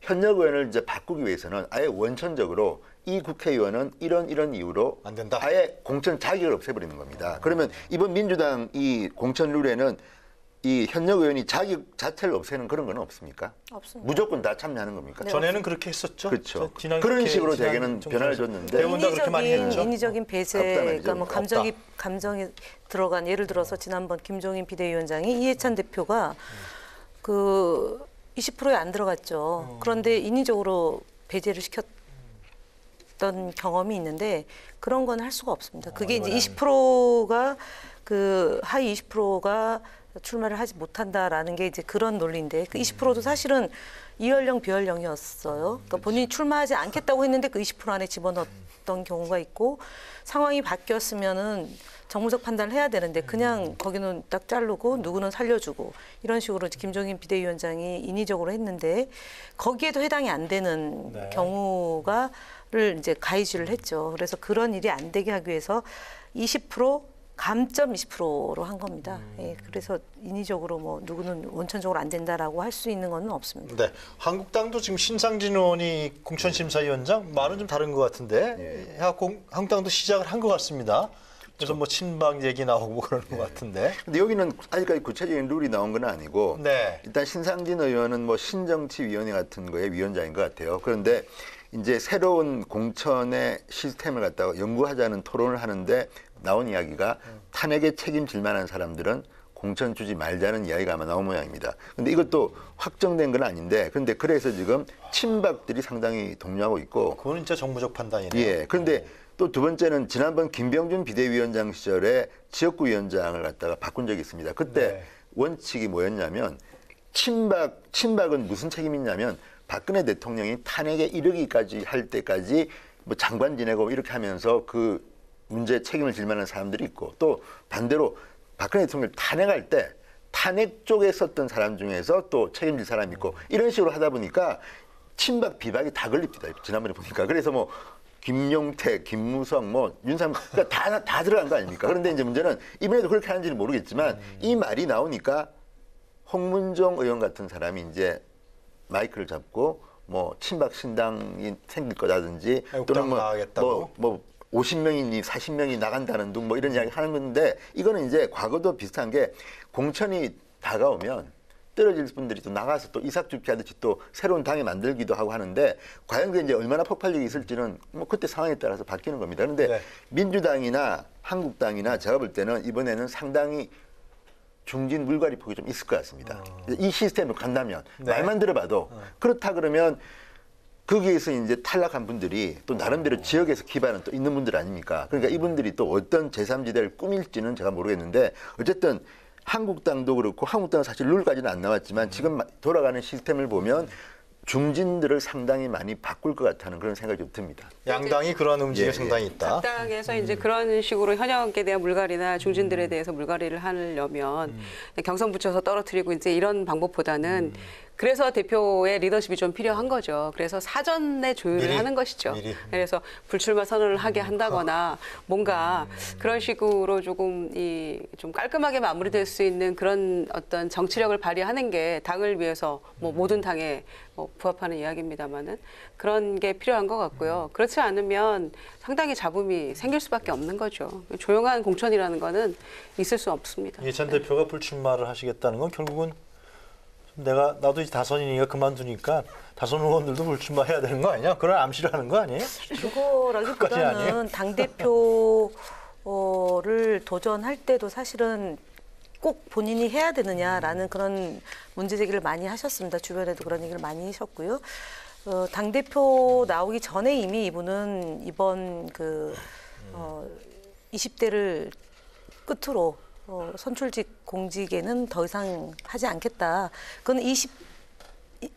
현역 의원을 이제 바꾸기 위해서는 아예 원천적으로 이 국회의원은 이런 이유로 안 된다. 아예 공천 자격을 없애버리는 겁니다. 그러면 이번 민주당 이 공천 룰에는 이 현역 의원이 자격 자체를 없애는 그런 건 없습니까? 없습니다. 무조건 다 참여하는 겁니까? 네, 전에는 그렇게 했었죠. 그렇죠. 지난 그런 국회, 식으로 지난 대개는 정부에서. 변화를 줬는데 대부분 다 그렇게 많이 했죠. 인위적인 없다 배제가 말이죠. 뭐 감정이 들어간 예를 들어서 지난번 김종인 비대위원장이 이해찬 대표가 그 20%에 안 들어갔죠. 그런데 인위적으로 배제를 시켰던 경험이 있는데 그런 건 할 수가 없습니다. 그게 이제 20%가 그 하위 20%가 출마를 하지 못한다라는 게 이제 그런 논리인데 그 20%도 사실은 이연령 비연령이었어요. 그러니까 본인이 출마하지 않겠다고 했는데 그 20% 안에 집어넣었던 경우가 있고 상황이 바뀌었으면은 정무적 판단을 해야 되는데 그냥 거기는 딱 자르고 누구는 살려주고 이런 식으로 김종인 비대위원장이 인위적으로 했는데 거기에도 해당이 안 되는 네. 경우가를 이제 가해지를 했죠. 그래서 그런 일이 안 되게 하기 위해서 20% 감점 20%로 한 겁니다. 예, 그래서 인위적으로 뭐 누구는 원천적으로 안 된다라고 할 수 있는 건 없습니다. 네, 한국당도 지금 신상진 의원이 공천심사위원장 말은 좀 다른 것 같은데 한국당도 시작을 한 것 같습니다. 그래서 뭐 친박 얘기 나오고 그러는 것 같은데. 근데 여기는 아직까지 구체적인 룰이 나온 건 아니고 네. 일단 신상진 의원은 뭐 신정치위원회 같은 거의 위원장인 것 같아요. 그런데 이제 새로운 공천의 시스템을 갖다가 연구하자는 토론을 하는데 나온 이야기가 탄핵에 책임질 만한 사람들은 공천 주지 말자는 이야기가 아마 나온 모양입니다. 근데 이것도 확정된 건 아닌데 그런데 그래서 지금 친박들이 상당히 동요하고 있고 그건 진짜 정무적 판단이네요. 예. 그런데 또 두 번째는 지난번 김병준 비대위원장 시절에 지역구 위원장을 갖다가 바꾼 적이 있습니다. 그때 네. 원칙이 뭐였냐면 친박은 무슨 책임이 있냐면 박근혜 대통령이 탄핵에 이르기까지 할 때까지 뭐 장관 지내고 이렇게 하면서 그 문제에 책임을 질 만한 사람들이 있고 또 반대로 박근혜 대통령을 탄핵할 때 탄핵 쪽에 썼던 사람 중에서 또 책임질 사람이 있고 이런 식으로 하다 보니까 친박 비박이 다 걸립니다. 지난번에 보니까. 그래서 뭐 김용태, 김무성, 뭐 윤삼 그러니까 다 들어간 거 아닙니까? 그런데 이제 문제는 이번에도 그렇게 하는지는 모르겠지만 이 말이 나오니까 홍문종 의원 같은 사람이 이제 마이크를 잡고 뭐 친박 신당이 생길 거라든지 또는 뭐 50명이니 40명이 나간다는 둥 뭐 이런 이야기 하는 건데 이거는 이제 과거도 비슷한 게 공천이 다가오면 떨어질 분들이 또 나가서 또 이삭죽기 하듯이 또 새로운 당이 만들기도 하고 하는데 과연 그게 이제 얼마나 폭발력이 있을지는 뭐 그때 상황에 따라서 바뀌는 겁니다. 그런데 네. 민주당이나 한국당이나 제가 볼 때는 이번에는 상당히 중진 물갈이 폭이 좀 있을 것 같습니다. 이 시스템을 간다면 네. 말만 들어봐도 그렇다 그러면 거기에서 이제 탈락한 분들이 또 나름대로 지역에서 기반은 또 있는 분들 아닙니까? 그러니까 이분들이 또 어떤 제3지대를 꾸밀지는 제가 모르겠는데 어쨌든 한국당도 그렇고 한국당은 사실 룰까지는 안 나왔지만 지금 돌아가는 시스템을 보면 중진들을 상당히 많이 바꿀 것 같다는 그런 생각이 좀 듭니다. 양당이 그런 움직임이 상당히 있다. 각 당에서 이제 그런 식으로 현역에 대한 물갈이나 중진들에 대해서 물갈이를 하려면 경선 붙여서 떨어뜨리고 이제 이런 방법보다는 그래서 대표의 리더십이 좀 필요한 거죠. 그래서 사전에 조율을 하는 것이죠. 그래서 불출마 선언을 하게 한다거나 뭔가 그런 식으로 조금 좀 깔끔하게 마무리될 수 있는 그런 어떤 정치력을 발휘하는 게 당을 위해서 뭐 모든 당에 뭐 부합하는 이야기입니다만은 그런 게 필요한 것 같고요. 그렇지 않으면 상당히 잡음이 생길 수밖에 없는 거죠. 조용한 공천이라는 거는 있을 수 없습니다. 이해찬 대표가 불출마를 하시겠다는 건 결국은 나도 이제 다선이니까 그만두니까 다선 의원들도 불출마해야 되는 거 아니냐? 그런 암시를 하는 거 아니에요? 그거라기보다는 당대표를 도전할 때도 사실은 꼭 본인이 해야 되느냐라는 그런 문제 제기를 많이 하셨습니다. 주변에도 그런 얘기를 많이 하셨고요. 당대표 나오기 전에 이미 이분은 이번 20대를 끝으로 선출직 공직에는 더 이상 하지 않겠다. 그건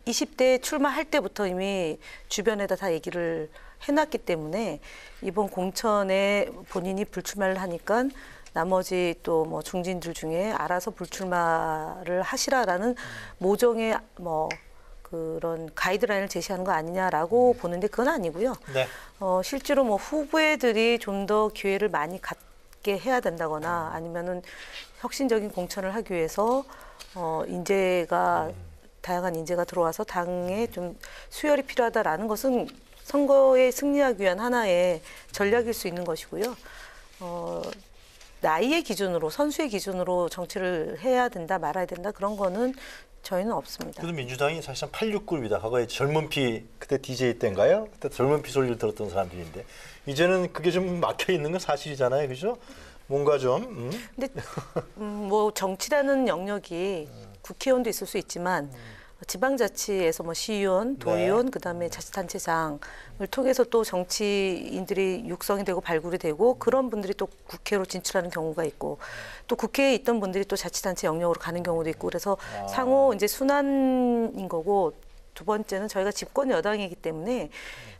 20대 출마할 때부터 이미 주변에다 다 얘기를 해놨기 때문에 이번 공천에 본인이 불출마를 하니까 나머지 또 뭐 중진들 중에 알아서 불출마를 하시라라는 모종의 뭐 그런 가이드라인을 제시하는 거 아니냐라고 보는데 그건 아니고요. 네. 실제로 뭐 후보들이 좀 더 기회를 많이 갖게 해야 된다거나 아니면은 혁신적인 공천을 하기 위해서 다양한 인재가 들어와서 당에 좀 수혈이 필요하다라는 것은 선거에 승리하기 위한 하나의 전략일 수 있는 것이고요. 나이의 기준으로 선수의 기준으로 정치를 해야 된다 말아야 된다 그런 거는 저희는 없습니다. 그래도 민주당이 사실상 86그룹이다. 과거에 젊은 피 그때 DJ 때인가요? 그때 젊은 피 소리를 들었던 사람들인데 이제는 그게 좀 막혀 있는 건 사실이잖아요, 그죠? 뭔가 좀. 근데 뭐 정치라는 영역이 국회의원도 있을 수 있지만 지방자치에서 뭐 시의원, 도의원, 그다음에 자치단체장을 통해서 또 정치인들이 육성이 되고 발굴이 되고 그런 분들이 또 국회로 진출하는 경우가 있고 또 국회에 있던 분들이 또 자치단체 영역으로 가는 경우도 있고 그래서 상호 이제 순환인 거고 두 번째는 저희가 집권 여당이기 때문에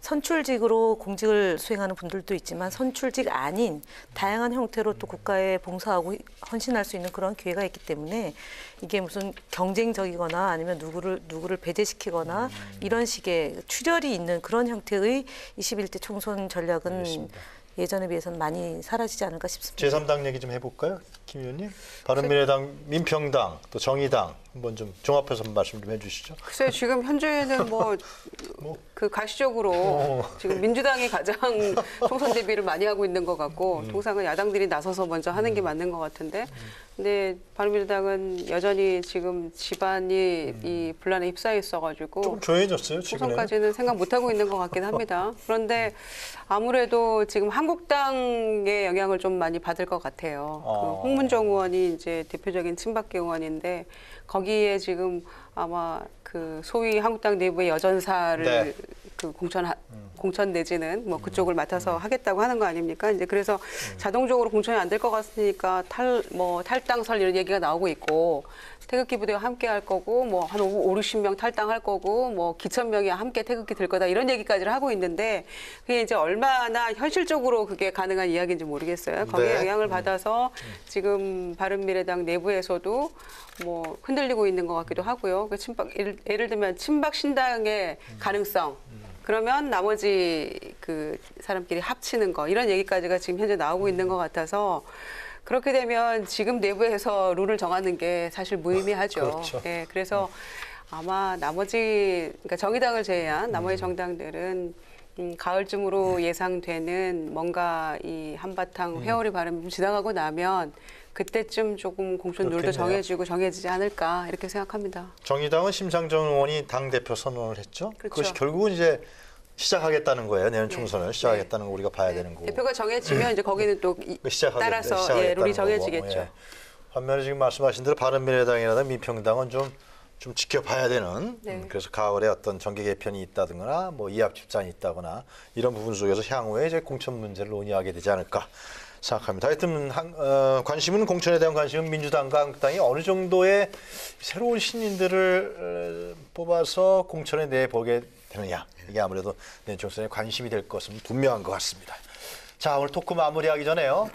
선출직으로 공직을 수행하는 분들도 있지만 선출직 아닌 다양한 형태로 또 국가에 봉사하고 헌신할 수 있는 그런 기회가 있기 때문에 이게 무슨 경쟁적이거나 아니면 누구를 배제시키거나 이런 식의 추절이 있는 그런 형태의 21대 총선 전략은 알겠습니다. 예전에 비해서는 많이 사라지지 않을까 싶습니다. 제3당 얘기 좀 해볼까요? 김 의원님? 바른미래당, 민평당, 또 정의당 한번 좀 종합해서 말씀 좀 해주시죠. 글쎄요, 지금 현재는 그 가시적으로 지금 민주당이 가장 총선 대비를 많이 하고 있는 것 같고 통상은 야당들이 나서서 먼저 하는 게 맞는 것 같은데 근데 바른미래당은 여전히 지금 집안이 이 분란에 휩싸여 있어가지고 조금 조용해졌어요, 최근에. 총선까지는 생각 못하고 있는 것 같긴 합니다. 그런데 아무래도 지금 한국당의 영향을 좀 많이 받을 것 같아요. 그 홍문정 의원이 이제 대표적인 친박계 의원인데 거기에 지금 아마 그 소위 한국당 내부의 여전사를 네. 그 공천 내지는 뭐 그쪽을 맡아서 하겠다고 하는 거 아닙니까? 이제 그래서 자동적으로 공천이 안 될 것 같으니까 탈당설 이런 얘기가 나오고 있고 태극기 부대와 함께 할 거고 뭐 한 50명 탈당할 거고 뭐 기천 명이 함께 태극기 들 거다 이런 얘기까지를 하고 있는데 그게 이제 얼마나 현실적으로 그게 가능한 이야기인지 모르겠어요. 거기에 영향을 받아서 지금 바른미래당 내부에서도 뭐 흔들리고 있는 것 같기도 하고요. 그 예를 들면 친박 신당의 가능성. 그러면 나머지 그 사람끼리 합치는 거 이런 얘기까지가 지금 현재 나오고 있는 것 같아서 그렇게 되면 지금 내부에서 룰을 정하는 게 사실 무의미하죠. 그렇죠. 네, 그래서 아마 그러니까 정의당을 제외한 나머지 정당들은 가을쯤으로 예상되는 뭔가 이 한바탕 회오리 바람이 지나가고 나면 그때쯤 조금 공천 룰도 정해지지 않을까 이렇게 생각합니다. 정의당은 심상정 의원이 당대표 선언을 했죠. 그렇죠. 그것이 결국은 이제 시작하겠다는 거예요. 내년 총선을 시작하겠다는 거 우리가 봐야 되는 거고. 대표가 정해지면 이제 거기는 또 따라서 룰이 정해지겠죠. 반면에 지금 말씀하신 대로 바른미래당이라든가 민평당은 좀 지켜봐야 되는 그래서 가을에 어떤 정계 개편이 있다든가 뭐 이합 집산이 있다거나 이런 부분 속에서 향후에 이제 공천 문제를 논의하게 되지 않을까 생각합니다. 하여튼 관심은 공천에 대한 관심은 민주당과 한국당이 어느 정도의 새로운 신인들을 뽑아서 공천에 내보게 되느냐 이게 아무래도 내년 총선에 관심이 될 것은 분명한 것 같습니다. 자, 오늘 토크 마무리하기 전에요.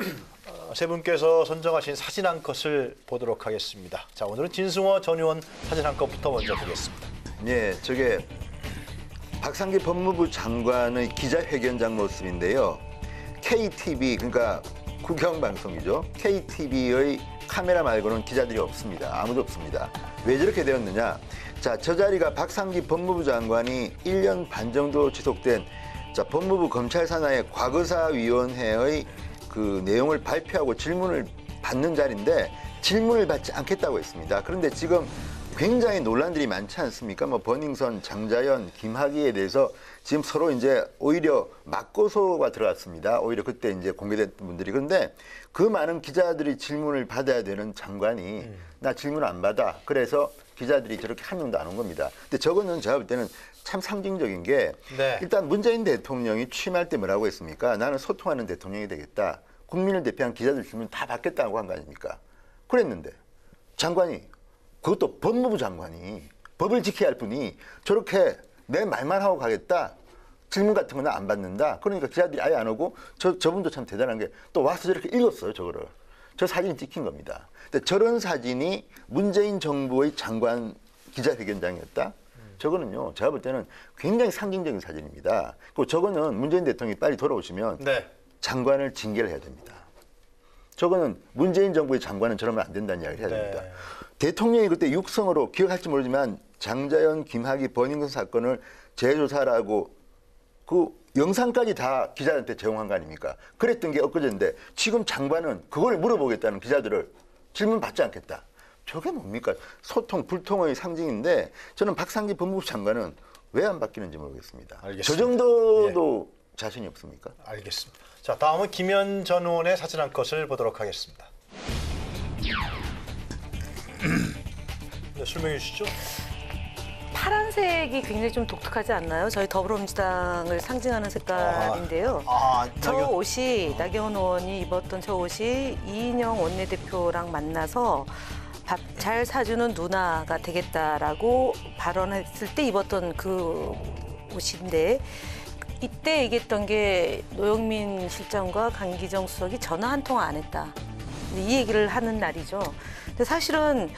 세 분께서 선정하신 사진 한 컷을 보도록 하겠습니다. 자, 오늘은 진승호 전 의원 사진 한 컷부터 먼저 보겠습니다. 네, 저게 박상기 법무부 장관의 기자회견장 모습인데요. KTV, 그러니까 국영방송이죠. KTV의 카메라 말고는 기자들이 없습니다. 아무도 없습니다. 왜 저렇게 되었느냐. 자, 저 자리가 박상기 법무부 장관이 1년 반 정도 지속된 법무부 검찰 산하의 과거사위원회의 그 내용을 발표하고 질문을 받는 자리인데 질문을 받지 않겠다고 했습니다. 그런데 지금 굉장히 논란들이 많지 않습니까? 뭐 버닝썬, 장자연, 김학의에 대해서 지금 서로 이제 오히려 맞고소가 들어갔습니다. 오히려 그때 이제 공개됐던 분들이. 그런데 그 많은 기자들이 질문을 받아야 되는 장관이 나 질문 안 받아. 그래서 기자들이 저렇게 한 명도 안 온 겁니다. 근데 저거는 제가 볼 때는 참 상징적인 게 일단 문재인 대통령이 취임할 때 뭐라고 했습니까? 나는 소통하는 대통령이 되겠다. 국민을 대표한 기자들 질문 다 받겠다고 한 거 아닙니까? 그랬는데 장관이 그것도 법무부 장관이 법을 지켜야 할 분이 저렇게 내 말만 하고 가겠다. 질문 같은 거는 안 받는다. 그러니까 기자들이 아예 안 오고 저분도 참 대단한 게 또 와서 저렇게 읽었어요. 저거를. 저 사진이 찍힌 겁니다. 근데 저런 사진이 문재인 정부의 장관 기자회견장이었다. 저거는요. 제가 볼 때는 굉장히 상징적인 사진입니다. 그리고 저거는 문재인 대통령이 빨리 돌아오시면 장관을 징계를 해야 됩니다. 저거는 문재인 정부의 장관은 저러면 안 된다는 이야기를 해야 됩니다. 대통령이 그때 육성으로 기억할지 모르지만 장자연, 김학의, 버닝썬 사건을 재조사라고 그 영상까지 다 기자한테 제공한 거 아닙니까? 그랬던 게 엊그제인데 지금 장관은 그걸 물어보겠다는 기자들을 질문 받지 않겠다. 저게 뭡니까? 소통, 불통의 상징인데 저는 박상기 법무부 장관은 왜 안 바뀌는지 모르겠습니다. 알겠습니다. 저 정도도 자신이 없습니까? 알겠습니다. 자, 다음은 김현 전 의원의 사진 한 컷을 보도록 하겠습니다. 네, 설명해 주시죠. 파란색이 굉장히 좀 독특하지 않나요? 저희 더불어민주당을 상징하는 색깔인데요. 저 옷이 나경원 의원이 입었던 저 옷이 이인영 원내대표랑 만나서 밥 잘 사주는 누나가 되겠다라고 발언했을 때 입었던 그 옷인데 이때 얘기했던 게 노영민 실장과 강기정 수석이 전화 한 통화 안 했다. 이 얘기를 하는 날이죠. 근데 사실은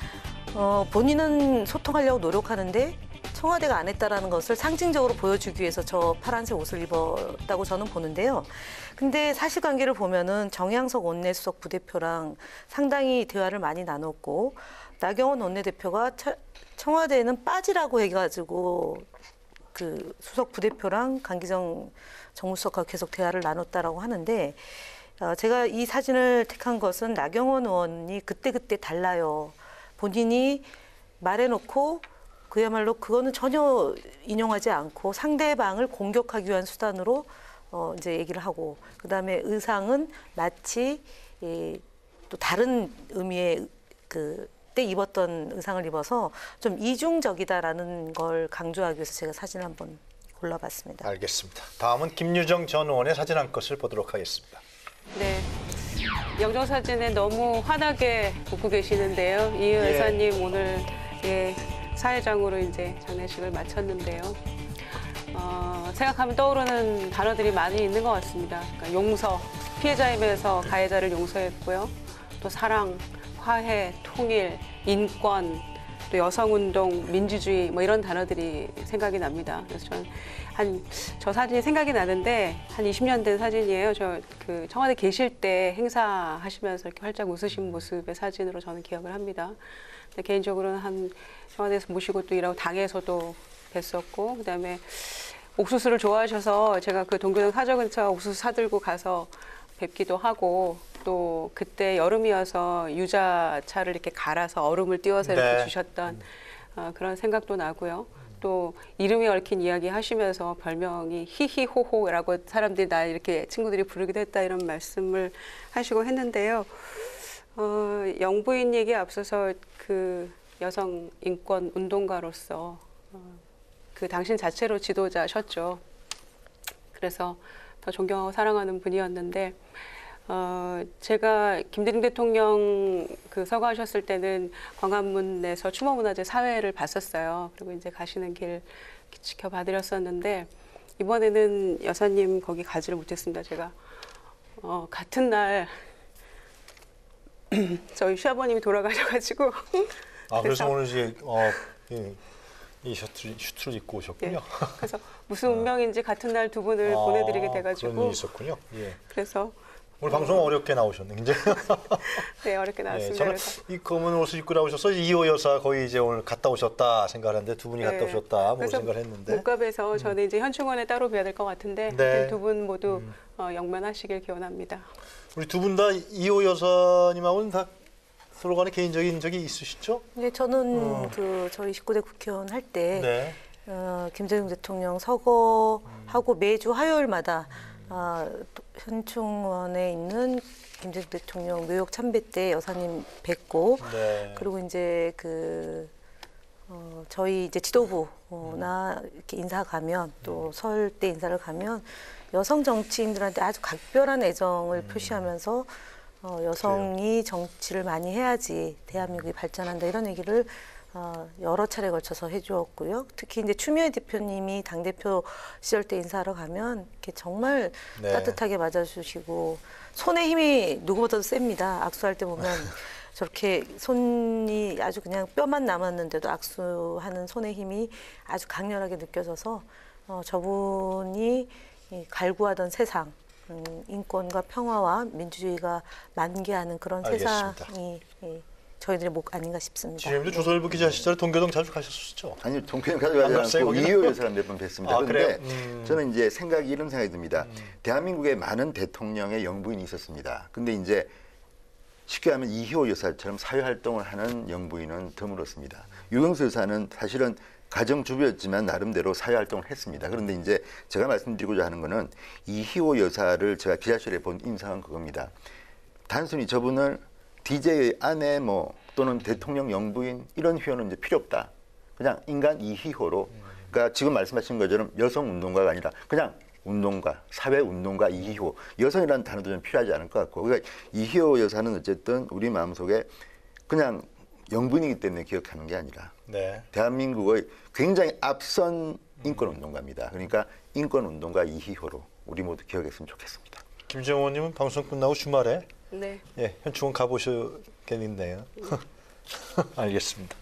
본인은 소통하려고 노력하는데 청와대가 안 했다라는 것을 상징적으로 보여주기 위해서 저 파란색 옷을 입었다고 저는 보는데요. 근데 사실관계를 보면은 정양석 원내수석 부대표랑 상당히 대화를 많이 나눴고 나경원 원내대표가 청와대에는 빠지라고 해가지고 그 수석 부대표랑 강기정 정무수석과 계속 대화를 나눴다라고 하는데 제가 이 사진을 택한 것은 나경원 의원이 그때그때 달라요. 본인이 말해놓고 그야말로 그거는 전혀 인용하지 않고 상대방을 공격하기 위한 수단으로 이제 얘기를 하고 그다음에 의상은 마치 또 다른 의미의 그때 입었던 의상을 입어서 좀 이중적이다라는 걸 강조하기 위해서 제가 사진을 한번 골라봤습니다. 알겠습니다. 다음은 김유정 전 의원의 사진 한 컷을 보도록 하겠습니다. 네. 영정사진에 너무 환하게 웃고 계시는데요. 이 여사님 오늘 사회장으로 이제 장례식을 마쳤는데요. 생각하면 떠오르는 단어들이 많이 있는 것 같습니다. 그러니까 용서, 피해자이면서 가해자를 용서했고요. 또 사랑, 화해, 통일, 인권, 또 여성운동, 민주주의 뭐 이런 단어들이 생각이 납니다. 그래서 저는 저 사진이 생각이 나는데 한 20년 된 사진이에요. 저 그 청와대 계실 때 행사하시면서 이렇게 활짝 웃으신 모습의 사진으로 저는 기억을 합니다. 개인적으로는 한 청와대에서 모시고 또 일하고 당에서도 뵀었고 그다음에 옥수수를 좋아하셔서 제가 그 동교동 사저 근처 옥수수 사들고 가서 뵙기도 하고 또 그때 여름이어서 유자차를 이렇게 갈아서 얼음을 띄워서 이렇게 주셨던 그런 생각도 나고요. 또 이름이 얽힌 이야기 하시면서 별명이 히히호호라고 사람들이 나 이렇게 친구들이 부르기도 했다 이런 말씀을 하시고 했는데요. 영부인 얘기에 앞서서 그 여성 인권 운동가로서 그 당신 자체로 지도자셨죠. 그래서 더 존경하고 사랑하는 분이었는데 제가 김대중 대통령 그 서거하셨을 때는 광화문에서 추모문화재 사회를 봤었어요. 그리고 이제 가시는 길 지켜봐드렸었는데 이번에는 여사님 거기 가지를 못했습니다. 제가 같은 날 저희 시아버님이 돌아가셔가지고 그래서 오늘 이제 이 슈트를 입고 오셨군요. 그래서 무슨 운명인지 같은 날 두 분을 보내드리게 돼가지고 그런 일이 있었군요. 그래서 오늘 방송 어렵게 나오셨네, 이제. 네, 어렵게 나왔습니다. 저는 이 검은 옷을 입고 나오셔서 이호 여사 거의 이제 오늘 갔다 오셨다 생각하는데 두 분이 갔다 오셨다 뭐 생각을 했는데. 목갑에서 저는 이제 현충원에 따로 뵈야 될 것 같은데 두 분 모두 영면하시길 기원합니다. 우리 두 분 다 이호 여사님하고는 다 서로 간에 개인적인 적이 있으시죠? 네, 저는 그 저희 19대 국회의원 할 때 김대중 대통령 서거하고 매주 화요일마다 현충원에 있는 김대중 대통령 묘역 참배 때 여사님 뵙고 그리고 이제 그 저희 이제 지도부나 이렇게 인사 가면 또 설 때 인사를 가면 여성 정치인들한테 아주 각별한 애정을 표시하면서 여성이 정치를 많이 해야지 대한민국이 발전한다 이런 얘기를 여러 차례 걸쳐서 해주었고요. 특히 이제 추미애 대표님이 당대표 시절 때 인사하러 가면 이렇게 정말 따뜻하게 맞아주시고 손의 힘이 누구보다도 셉니다. 악수할 때 보면 저렇게 손이 아주 그냥 뼈만 남았는데도 악수하는 손의 힘이 아주 강렬하게 느껴져서 저분이 갈구하던 세상 인권과 평화와 민주주의가 만개하는 그런 세상이 저희들의 목 아닌가 싶습니다. 지금도 조선일보 기자 시절에 동교동 자주 가셨었죠? 아니요, 동평 가져가지 않고 이희호 여사를 몇 번 뵀습니다. 아, 그런데 그래요? 저는 이제 이런 생각이 듭니다. 대한민국에 많은 대통령의 영부인이 있었습니다. 근데 이제 쉽게 하면 이희호 여사처럼 사회활동을 하는 영부인은 드물었습니다. 유경수 여사는 사실은 가정주부였지만 나름대로 사회활동을 했습니다. 그런데 이제 제가 말씀드리고자 하는 거는 이희호 여사를 제가 기자실에 본 인상은 그겁니다. 단순히 저분을 DJ의 아내 또는 대통령 영부인 이런 표현은 이제 필요 없다. 그냥 인간 이희호로. 그러니까 지금 말씀하신 것처럼 여성 운동가가 아니라 그냥 운동가, 사회 운동가 이희호. 여성이라는 단어도 좀 필요하지 않을 것 같고. 그러니까 이희호 여사는 어쨌든 우리 마음속에 그냥 영부인이기 때문에 기억하는 게 아니라 네. 대한민국의 굉장히 앞선 인권 운동가입니다. 그러니까 인권 운동가 이희호로 우리 모두 기억했으면 좋겠습니다. 김정호님은 방송 끝나고 주말에 네. 현충원 가보시겠는데요. 알겠습니다.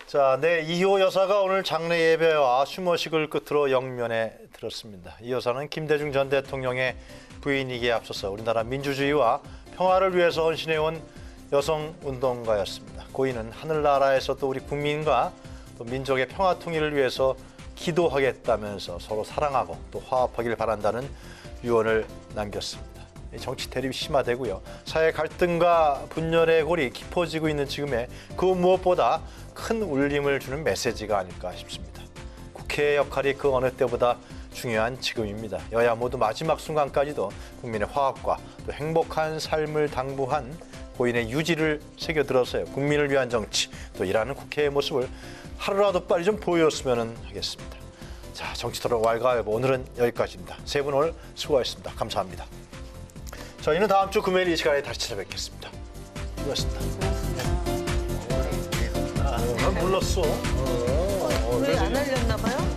자, 네, 이희호 여사가 오늘 장례 예배와 추모식을 끝으로 영면에 들었습니다. 이 여사는 김대중 전 대통령의 부인이기에 앞서서 우리나라 민주주의와 평화를 위해서 헌신해온 여성 운동가였습니다. 고인은 하늘나라에서 또 우리 국민과 또 민족의 평화 통일을 위해서 기도하겠다면서 서로 사랑하고 또 화합하길 바란다는 유언을 남겼습니다. 정치 대립이 심화되고요. 사회 갈등과 분열의 골이 깊어지고 있는 지금에 그 무엇보다 큰 울림을 주는 메시지가 아닐까 싶습니다. 국회의 역할이 그 어느 때보다 중요한 지금입니다. 여야 모두 마지막 순간까지도 국민의 화합과 또 행복한 삶을 당부한 고인의 유지를 새겨들어서요. 국민을 위한 정치, 또 일하는 국회의 모습을 하루라도 빨리 좀 보였으면 하겠습니다. 자, 정치토론 왈가왈부 오늘은 여기까지입니다. 세 분 오늘 수고하셨습니다. 감사합니다. 저희는 다음 주 금요일 이 시간에 다시 찾아뵙겠습니다. 수고하셨습니다. 난 몰랐어. 왜 안 알렸나 봐요?